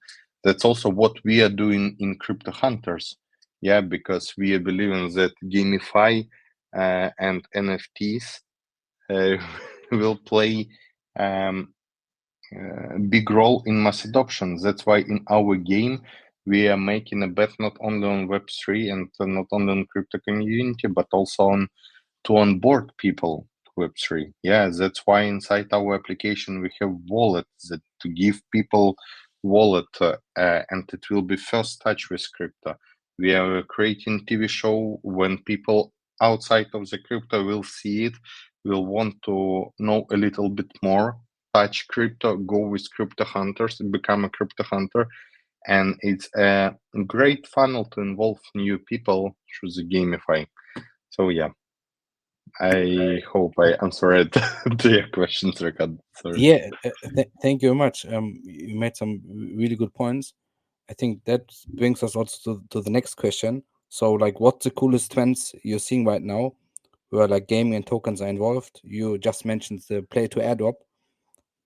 That's also what we are doing in Crypto Hunters. Yeah, because we are believing that Gamify and NFTs will play big role in mass adoption. That's why in our game we are making a bet not only on Web3 and not only on crypto community, but also on to onboard people to Web3. Yeah, that's why inside our application we have wallets that to give people wallet, and it will be first touch with crypto. We are creating TV show when people outside of the crypto will see it, will want to know a little bit more, touch crypto, go with Crypto Hunters, become a Crypto Hunter, and it's a great funnel to involve new people through the Gamify. So yeah, I hope I answered to your questions, Rikard. Sorry. Yeah, thank you very much. You made some really good points. I think that brings us also to the next question. So, like, what's the coolest trends you're seeing right now where like gaming and tokens are involved? You just mentioned the play to airdrop.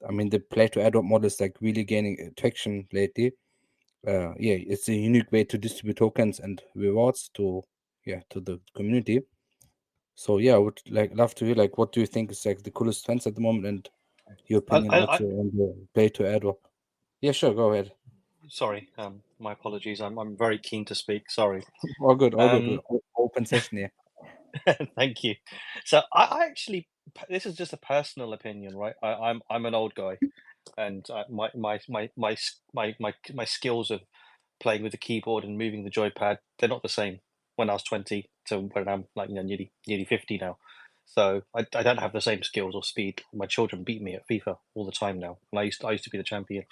I mean, the play to airdrop model is like really gaining traction lately. Yeah, it's a unique way to distribute tokens and rewards to the community. So yeah, I would love to hear like what do you think is like the coolest trends at the moment and your opinion also on the play to airdrop. Yeah, sure, go ahead. Sorry, my apologies. I'm very keen to speak. Sorry. All good. Open session here. Thank you. So I actually, this is just a personal opinion, right? I'm an old guy, and my skills of playing with the keyboard and moving the joypad, they're not the same when I was 20 to when I'm like nearly 50 now. So I don't have the same skills or speed. My children beat me at FIFA all the time now, and I used to be the champion.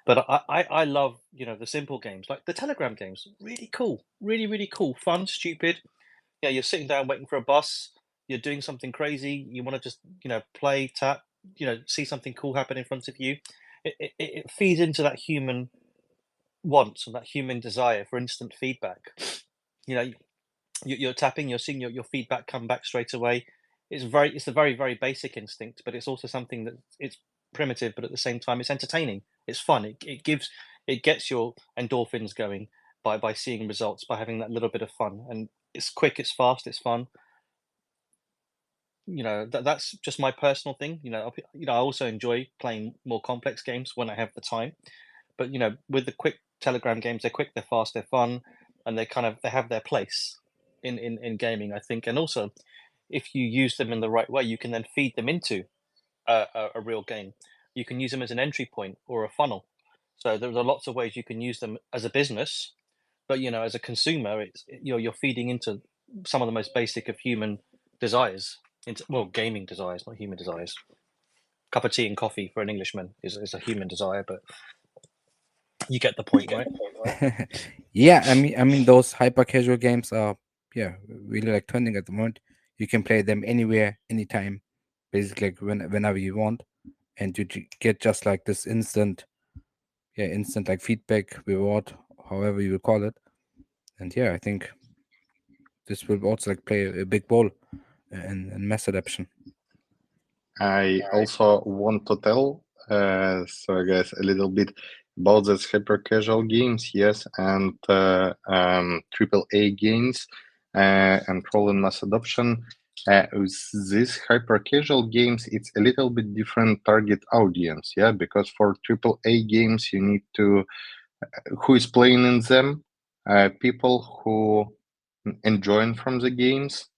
But I love the simple games like the Telegram games. Really cool, really cool, fun, stupid. Yeah, you're sitting down waiting for a bus. You're doing something crazy. You want to just play, tap, see something cool happen in front of you. It feeds into that human want and that human desire for instant feedback. You're tapping, you're seeing your feedback come back straight away. It's a very basic instinct, but it's also something that it's primitive, but at the same time it's entertaining. It's fun. It gets your endorphins going by seeing results, by having that little bit of fun, and it's quick, it's fast, it's fun. That's just my personal thing. I also enjoy playing more complex games when I have the time, but with the quick Telegram games, they're quick, they're fast, they're fun, and they have their place in gaming, I think. And also, if you use them in the right way, you can then feed them into a real game. You can use them as an entry point or a funnel. So there's lots of ways you can use them as a business, but as a consumer, you're feeding into some of the most basic of human desires, into gaming desires, not human desires. cup of tea and coffee for an Englishman is a human desire, but you get the point, right? Yeah, I mean those hyper casual games are really like trending at the moment. You can play them anywhere, anytime, basically like whenever you want, and you get just like this instant like feedback, reward, however you will call it. And I think this will also like play a big role in mass adoption. I also want to tell, so I guess a little bit about these hyper casual games, yes, and AAA games and role in mass adoption. With these hyper casual games, it's a little bit different target audience, yeah, because for AAA games, you need to who is playing in them, people who enjoy from the games,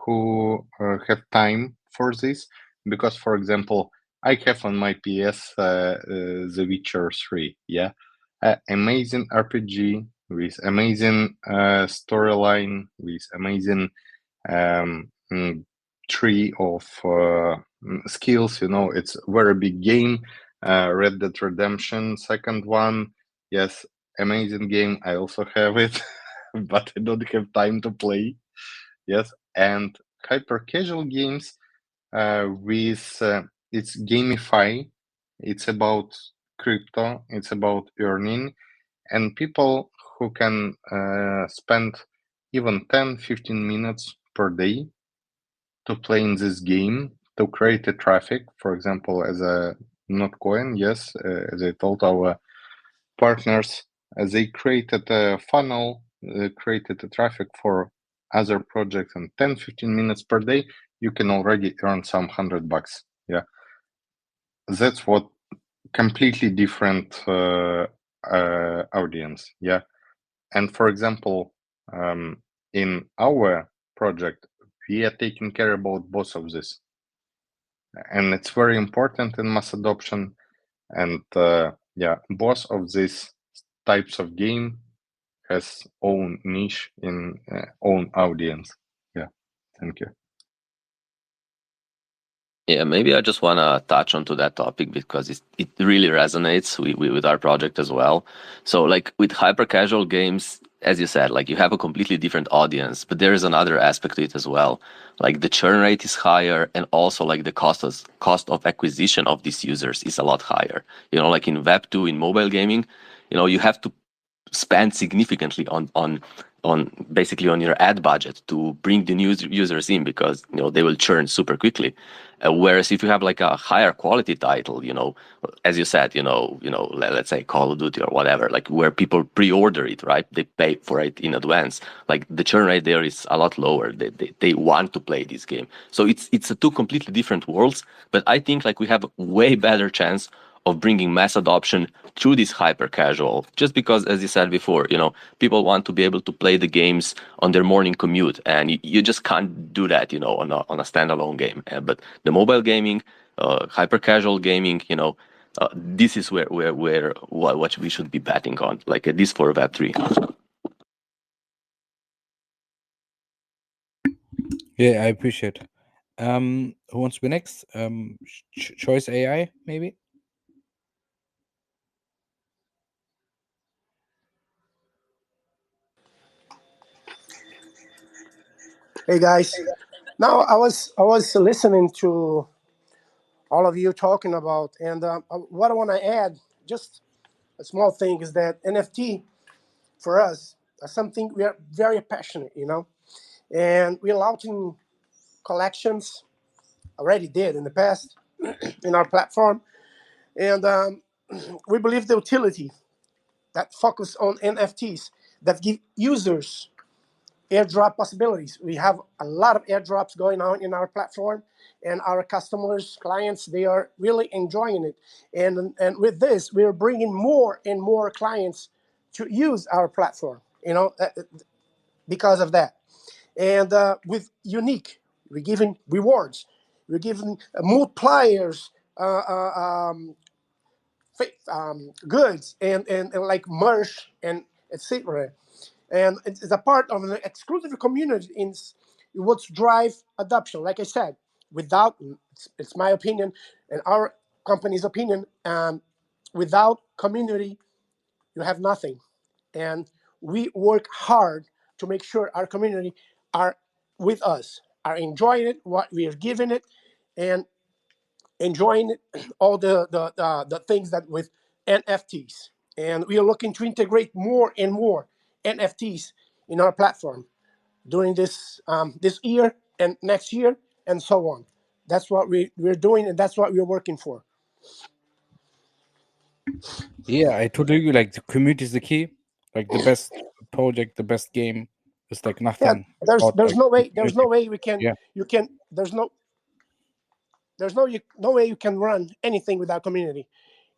who have time for this. Because, for example, I have on my PS The Witcher 3, yeah, amazing RPG with amazing storyline, with amazing tree of skills. It's a very big game. Red Dead Redemption, second one, yes, amazing game. I also have it, but I don't have time to play. Yes, and hyper casual games with it's Gamify. It's about crypto. It's about earning, and people who can spend even 10-15 minutes per day to play in this game, to create a traffic, for example, as a Notcoin. Yes, as I told our partners, they created a funnel, created a traffic for other projects, and 10-15 minutes per day, you can already earn some $100. Yeah, that's what completely different audience. Yeah, and for example, in our project, we are taking care about both of this, and it's very important in mass adoption. And both of these types of game has own niche in own audience. Yeah, thank you. Yeah, maybe I just want to touch onto that topic because it really resonates with our project as well. So like with hyper casual games, as you said, like you have a completely different audience, but there is another aspect to it as well. Like the churn rate is higher, and also like the cost of acquisition of these users is a lot higher. Like in Web2, in mobile gaming, you have to spend significantly on basically on your ad budget to bring the new users in, because they will churn super quickly. Whereas if you have like a higher quality title, as you said, let's say Call of Duty or whatever, like where people pre-order it, right? They pay for it in advance. Like the churn rate there is a lot lower. They want to play this game. So it's a two completely different worlds. But I think like we have a way better chance of bringing mass adoption through this hyper casual, just because, as you said before, people want to be able to play the games on their morning commute, and you just can't do that, on a standalone game. But the mobile gaming, hyper casual gaming, this is where what we should be betting on, like this for Web3. Yeah, I appreciate. Who wants to be next? Choice AI, maybe. Hey guys, now I was listening to all of you talking about, and what I want to add, just a small thing, is that NFT for us is something we are very passionate, and we're launching collections. Already did in the past in our platform, and we believe the utility that focus on NFTs that give users airdrop possibilities. We have a lot of airdrops going on in our platform, and our customers, clients, they are really enjoying it. And with this, we're bringing more and more clients to use our platform, because of that. And with unique, we're giving rewards, we're giving multipliers, goods, and like merch and etc. And it's a part of an exclusive community in what's drive adoption. Like I said, without, it's my opinion and our company's opinion, without community, you have nothing. And we work hard to make sure our community are with us, are enjoying it, what we are giving it, and enjoying all the things that with NFTs. And we are looking to integrate more and more NFTs in our platform during this year and next year and so on. That's what we're doing, and that's what we're working for. Yeah, I totally agree. Like the community is the key. Like the best project, the best game is like Yeah, nothing there's without like no the way community. we can Yeah, you can there's no way you can run anything without community.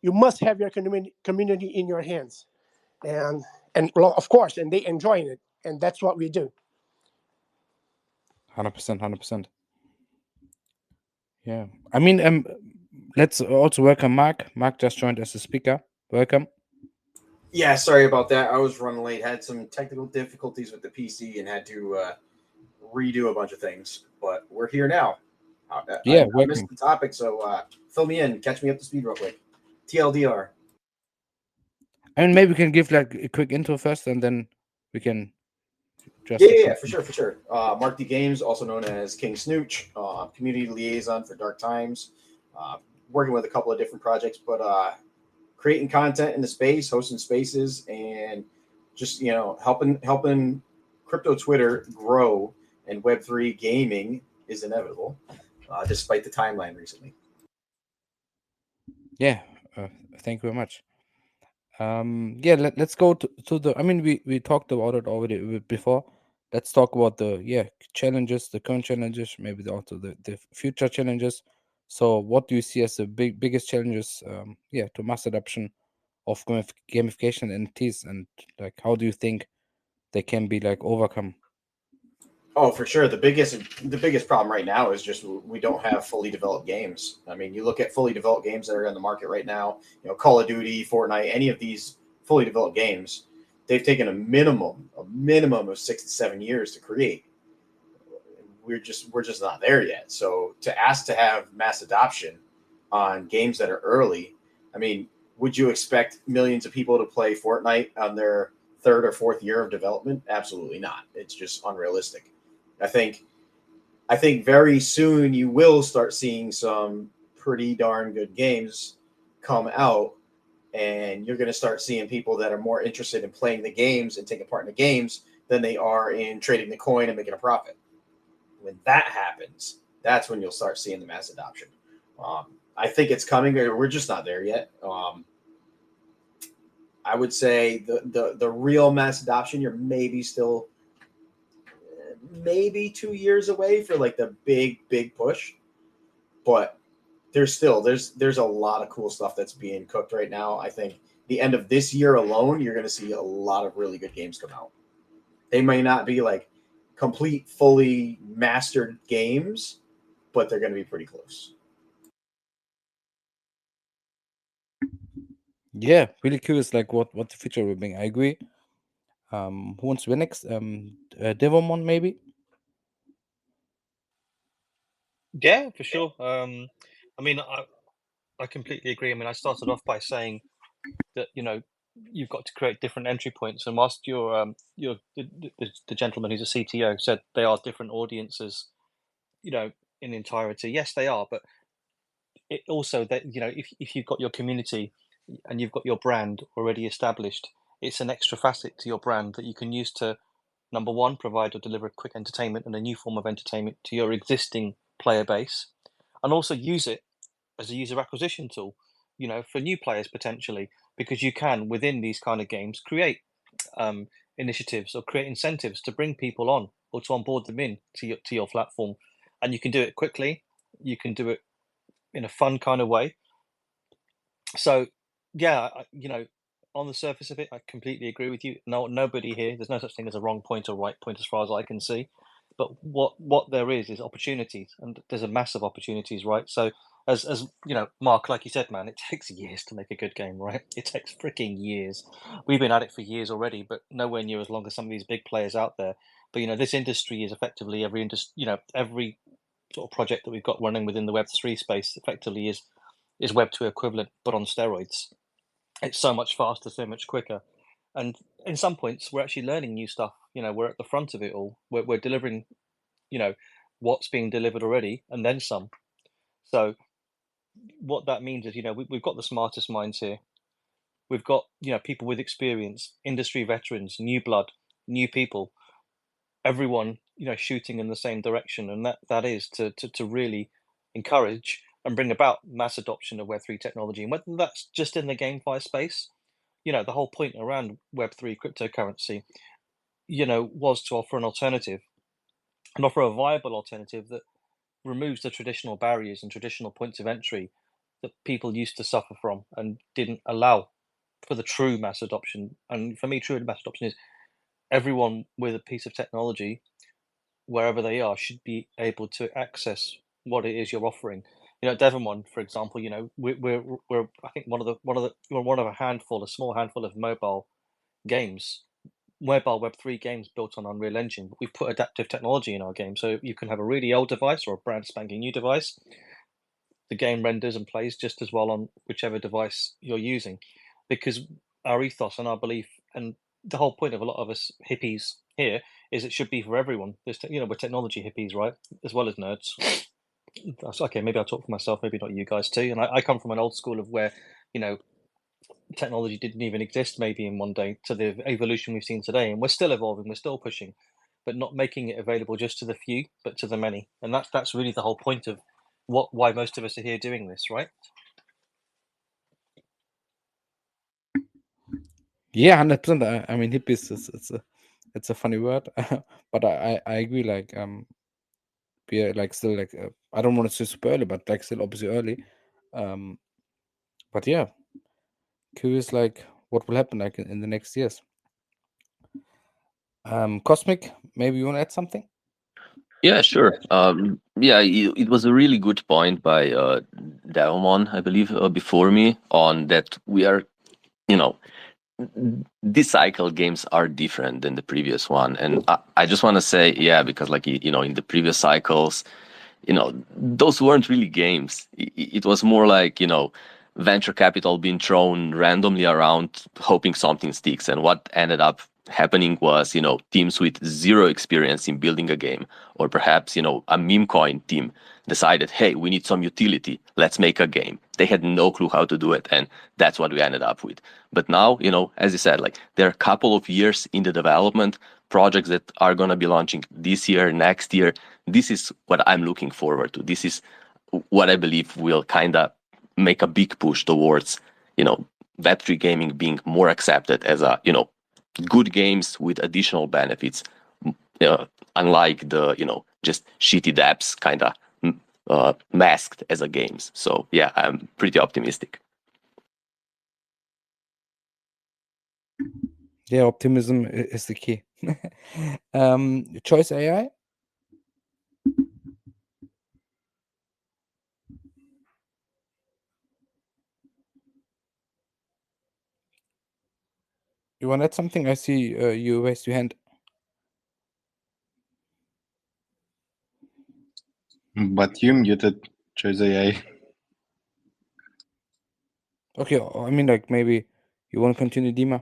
You must have your community in your hands, and well, of course, and they enjoying it, and that's what we do. 100%, 100%. Yeah, I mean, let's also welcome Mark. Mark just joined as a speaker. Welcome. Yeah, sorry about that. I was running late. Had some technical difficulties with the PC and had to redo a bunch of things. But we're here now. Yeah, I welcome. missed the topic, so fill me in. Catch me up to speed real quick. TLDR. I mean, maybe we can give like a quick intro first, and then we can just Yeah, for sure. Mark D Games, also known as King Snooch, community liaison for Dark Times. Working with a couple of different projects, but creating content in the space, hosting spaces, and just helping crypto Twitter grow, and Web3 gaming is inevitable, despite the timeline recently. Yeah, thank you very much. Yeah, let's go to the. I mean, we talked about it already a bit before. Let's talk about the challenges, the current challenges, maybe also the future challenges. So, what do you see as the biggest challenges? To mass adoption of gamification and NFTs, and like how do you think they can be like overcome? Oh, for sure. The biggest problem right now is just we don't have fully developed games. I mean, you look at fully developed games that are in the market right now. Call of Duty, Fortnite, any of these fully developed games, they've taken a minimum of 6 to 7 years to create. We're just not there yet. So to ask to have mass adoption on games that are early, I mean, would you expect millions of people to play Fortnite on their third or fourth year of development? Absolutely not. It's just unrealistic. I think very soon you will start seeing some pretty darn good games come out, and you're going to start seeing people that are more interested in playing the games and taking part in the games than they are in trading the coin and making a profit. When that happens, that's when you'll start seeing the mass adoption. I think it's coming. We're just not there yet. I would say the real mass adoption, you're maybe still 2 years away for like the big push, but there's a lot of cool stuff that's being cooked right now. I think the end of this year alone, you're going to see a lot of really good games come out. They may not be like complete, fully mastered games, but they're going to be pretty close. Yeah, really curious, like what the future will bring. I agree. Who wants to be next? Devomon, maybe. Yeah, for sure. I mean, I completely agree. I mean, I started off by saying that you've got to create different entry points, and whilst the gentleman who's a CTO said they are different audiences, in entirety. Yes, they are, but it also that if you've got your community and you've got your brand already established, it's an extra facet to your brand that you can use to, number one, provide or deliver quick entertainment and a new form of entertainment to your existing player base, and also use it as a user acquisition tool, for new players potentially, because you can, within these kind of games, create initiatives or create incentives to bring people on or to onboard them in to your platform, and you can do it quickly. You can do it in a fun kind of way. So, yeah, on the surface of it, I completely agree with you. No, nobody here. There's no such thing as a wrong point or right point, as far as I can see. But what there is opportunities, and there's a massive opportunities, right? So, as Mark, like you said, man, it takes years to make a good game, right? It takes freaking years. We've been at it for years already, but nowhere near as long as some of these big players out there. But this industry is effectively every sort of project that we've got running within the Web3 space effectively is Web2 equivalent, but on steroids. It's so much faster, so much quicker. And in some points, we're actually learning new stuff. We're at the front of it all. We're delivering, what's being delivered already, and then some. So what that means is, we've got the smartest minds here. We've got, people with experience, industry veterans, new blood, new people, everyone, shooting in the same direction. And that is to really encourage and bring about mass adoption of Web3 technology. And whether that's just in the GameFi space, the whole point around Web3 cryptocurrency, was to offer an alternative and offer a viable alternative that removes the traditional barriers and traditional points of entry that people used to suffer from and didn't allow for the true mass adoption. And for me, true mass adoption is everyone with a piece of technology, wherever they are, should be able to access what it is you're offering. Devamon, for example, we're I think one of a small handful of mobile games, mobile Web3 games built on Unreal Engine. But we've put adaptive technology in our game, so you can have a really old device or a brand spanking new device. The game renders and plays just as well on whichever device you're using, because our ethos and our belief, and the whole point of a lot of us hippies here, is it should be for everyone. We're technology hippies, right, as well as nerds. That's okay. Maybe I'll talk for myself. Maybe not you guys too. And I come from an old school of where technology didn't even exist maybe in one day to the evolution we've seen today, and we're still evolving, we're still pushing, but not making it available just to the few, but to the many. And that's really the whole point of why most of us are here doing this, right? Yeah, 100%. I mean, hippies it's a funny word, but I agree. Like we are like still like I don't want to say super early, but like still obviously early. But yeah, curious like what will happen like in the next years. Cosmic, maybe you want to add something? Yeah, sure. Yeah, it was a really good point by Dalmon, I believe, before me on that we are, this cycle games are different than the previous one. And I just want to say, yeah, because like, in the previous cycles, those weren't really games. It was more like, venture capital being thrown randomly around, hoping something sticks. And what ended up happening was, teams with zero experience in building a game, or perhaps, a meme coin team decided, hey, we need some utility. Let's make a game. They had no clue how to do it. And that's what we ended up with. But now, as you said, like there are a couple of years in the development, projects that are going to be launching this year, next year. This is what I'm looking forward to. This is what I believe will kind of make a big push towards, Web3 gaming being more accepted as a, good games with additional benefits, unlike the, just shitty dApps kind of masked as a games. So yeah, I'm pretty optimistic. Yeah, optimism is the key. Choice AI. You want to add something? I see you raised your hand. But you muted Choice AI. Okay, I mean, like maybe you want to continue, Dima?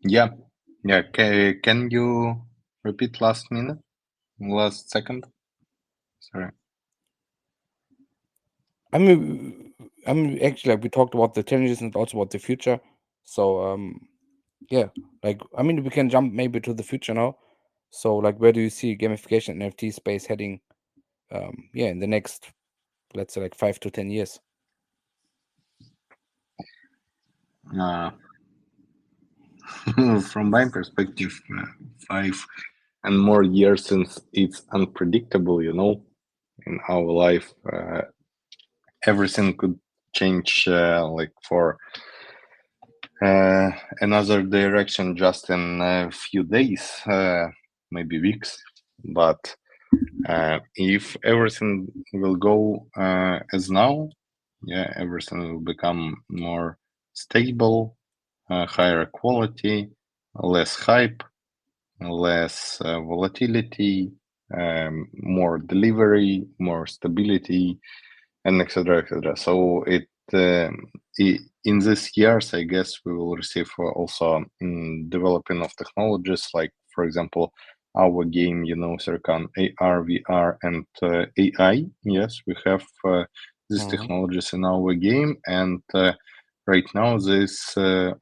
Yeah. Can you repeat last second? Sorry. I mean, actually, like we talked about the challenges and also about the future. So, yeah, like I mean, we can jump maybe to the future now. So, like, where do you see gamification and NFT space heading? Yeah, in the next, let's say, like 5 to 10 years. From my perspective, 5 and more years, since it's unpredictable, in our life, everything could change like for another direction just in a few days, maybe weeks. But if everything will go as now, yeah, everything will become more stable, higher quality, less hype, less volatility, more delivery, more stability, and etc. etc. So in these years, I guess we will receive also developing of technologies like, for example, our game, Serkan, AR, VR, and AI. Yes, we have these technologies in our game, and right now,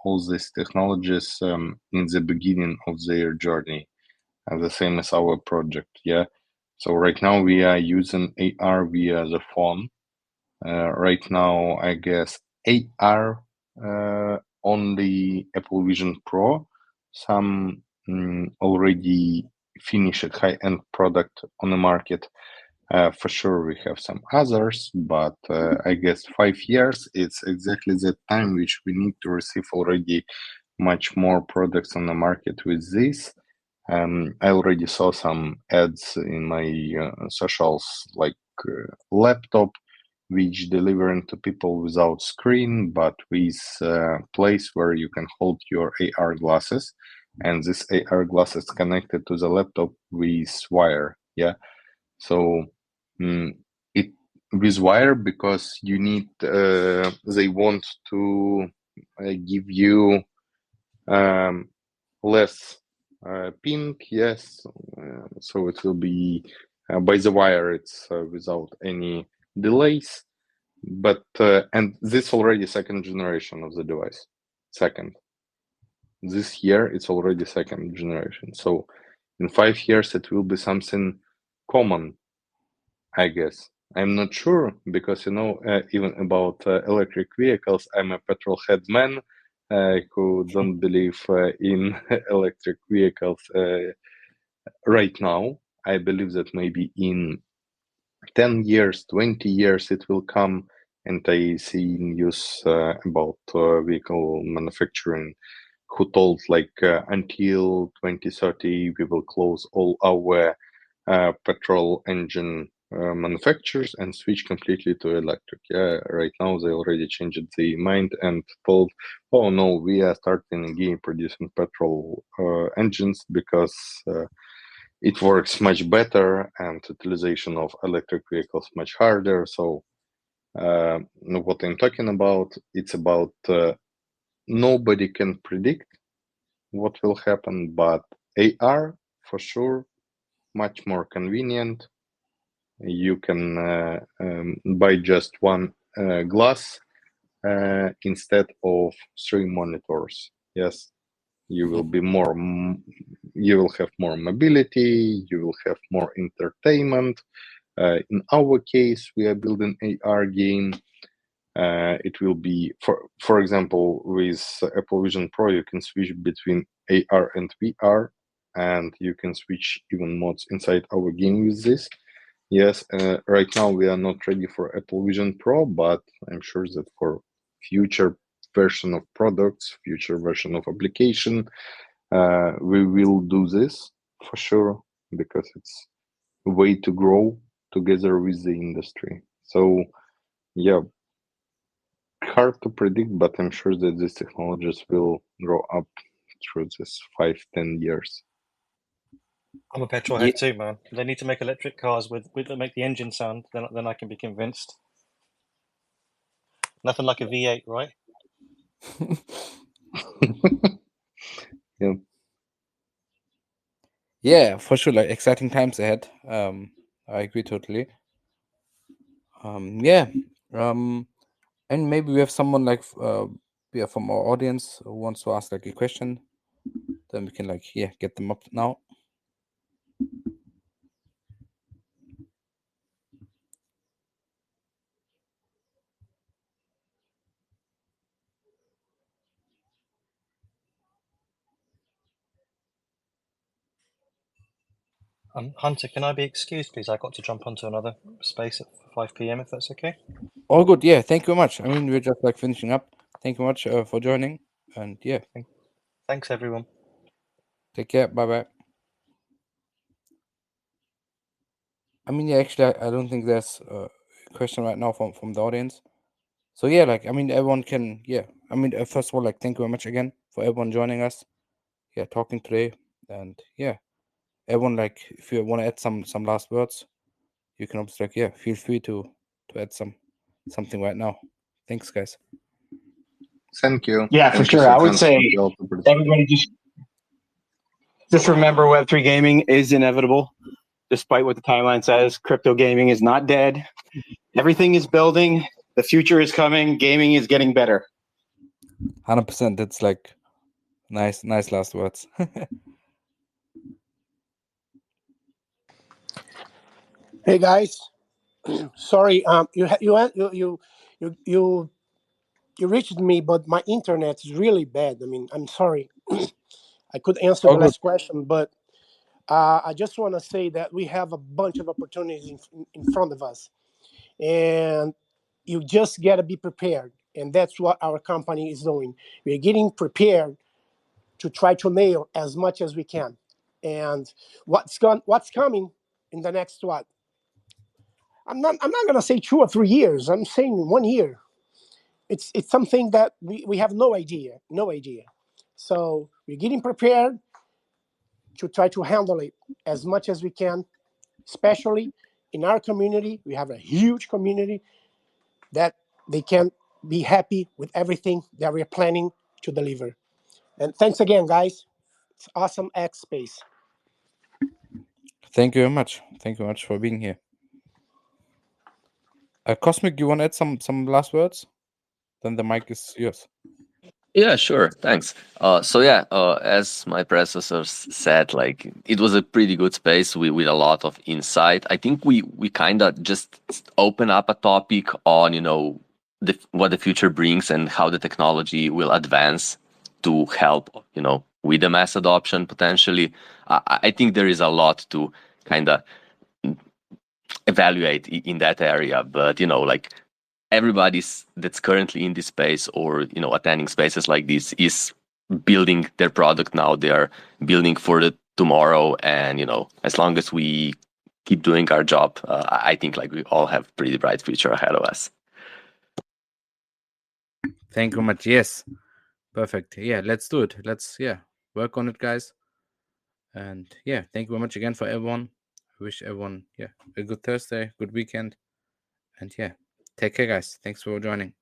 all these technologies in the beginning of their journey, and the same as our project. Yeah. So right now we are using AR via the phone. Right now, I guess AR on the Apple Vision Pro. Some already finished high-end product on the market. For sure, we have some others, but I guess 5 years, it's exactly the time which we need to receive already much more products on the market with this. I already saw some ads in my socials, like laptop, which delivering to people without screen, but with place where you can hold your AR glasses, and this AR glasses connected to the laptop with wire. Yeah, so it with wire because you need. They want to give you less ping. Yes, so it will be by the wire. It's without any delays. But and this already second generation of the device. Second, this year it's already second generation. So in 5 years it will be something common, I guess. I'm not sure because even about electric vehicles, I'm a petrol head man who don't believe in electric vehicles right now. I believe that maybe in 10 years, 20 years, it will come. And I see news about vehicle manufacturing who told like until 2030 we will close all our petrol engine manufacturers and switch completely to electric. Yeah, right now they already changed their mind and told, oh no, we are starting again producing petrol engines because it works much better and utilization of electric vehicles much harder. So what I'm talking about, it's about nobody can predict what will happen, but AR for sure much more convenient. You can buy just one glass instead of 3 monitors. Yes, you will be more. You will have more mobility. You will have more entertainment. In our case, we are building AR game. It will be, for example, with Apple Vision Pro, you can switch between AR and VR, and you can switch even modes inside our game with this. Yes, right now we are not ready for Apple Vision Pro, but I'm sure that for future version of products, future version of application, we will do this for sure because it's a way to grow together with the industry. So, yeah, hard to predict, but I'm sure that these technologies will grow up through this 5-10 years. I'm a petrol head too, man. They need to make electric cars that make the engine sound. Then I can be convinced. Nothing like a V8, right? Yeah. Yeah, for sure. Like exciting times ahead. I agree totally. Yeah. And maybe we have someone like from our audience who wants to ask like a question. Then we can get them up now. Hunter, can I be excused, please? I got to jump onto another space at 5 p.m. if that's okay. All good. Yeah. Thank you very much. I mean, we're just like finishing up. Thank you much for joining. And yeah. Thanks, everyone. Take care. Bye bye. I mean, yeah, actually, I don't think there's a question right now from the audience. So yeah, like I mean, everyone can. Yeah. I mean, first of all, like thank you very much again for everyone joining us. talking today. And everyone, like, if you want to add some last words, you can obviously feel free to add something right now. Thanks, guys. Thank you. Yeah, for Thank you, sure. I would Serkan. say Thank you all for participating. everybody just remember Web3 gaming is inevitable, despite what the timeline says. Crypto gaming is not dead. Everything is building. The future is coming. Gaming is getting better. 100%. That's like nice last words. Hey guys, sorry. You reached me, but my internet is really bad. I mean, I'm sorry. I could answer All the good. last question, but I just want to say that we have a bunch of opportunities in front of us, and you just got to be prepared. And that's what our company is doing. We're getting prepared to try to nail as much as we can. And what's coming in the next what? I'm not going to say 2 or 3 years. I'm saying 1 year. It's something that we have no idea. So we're getting prepared to try to handle it as much as we can, especially in our community. We have a huge community that they can be happy with everything that we're planning to deliver. And thanks again, guys. It's awesome X Space. Thank you very much. Thank you very much for being here. Cosmic, you want to add some last words? Then the mic is yours. Yeah, sure. Thanks. As my predecessors said, like it was a pretty good space with a lot of insight. I think we kind of just open up a topic on what the future brings and how the technology will advance to help with the mass adoption potentially. I think there is a lot to kind of evaluate in that area, but like everybody's that's currently in this space or attending spaces like this is building their product now. They are building for the tomorrow, and as long as we keep doing our job, I think like we all have pretty bright future ahead of us. Thank you very much. Yes, perfect. Let's do it. Let's work on it, guys. And thank you very much again for everyone. I wish everyone a good Thursday, good weekend, and take care, guys. Thanks for joining.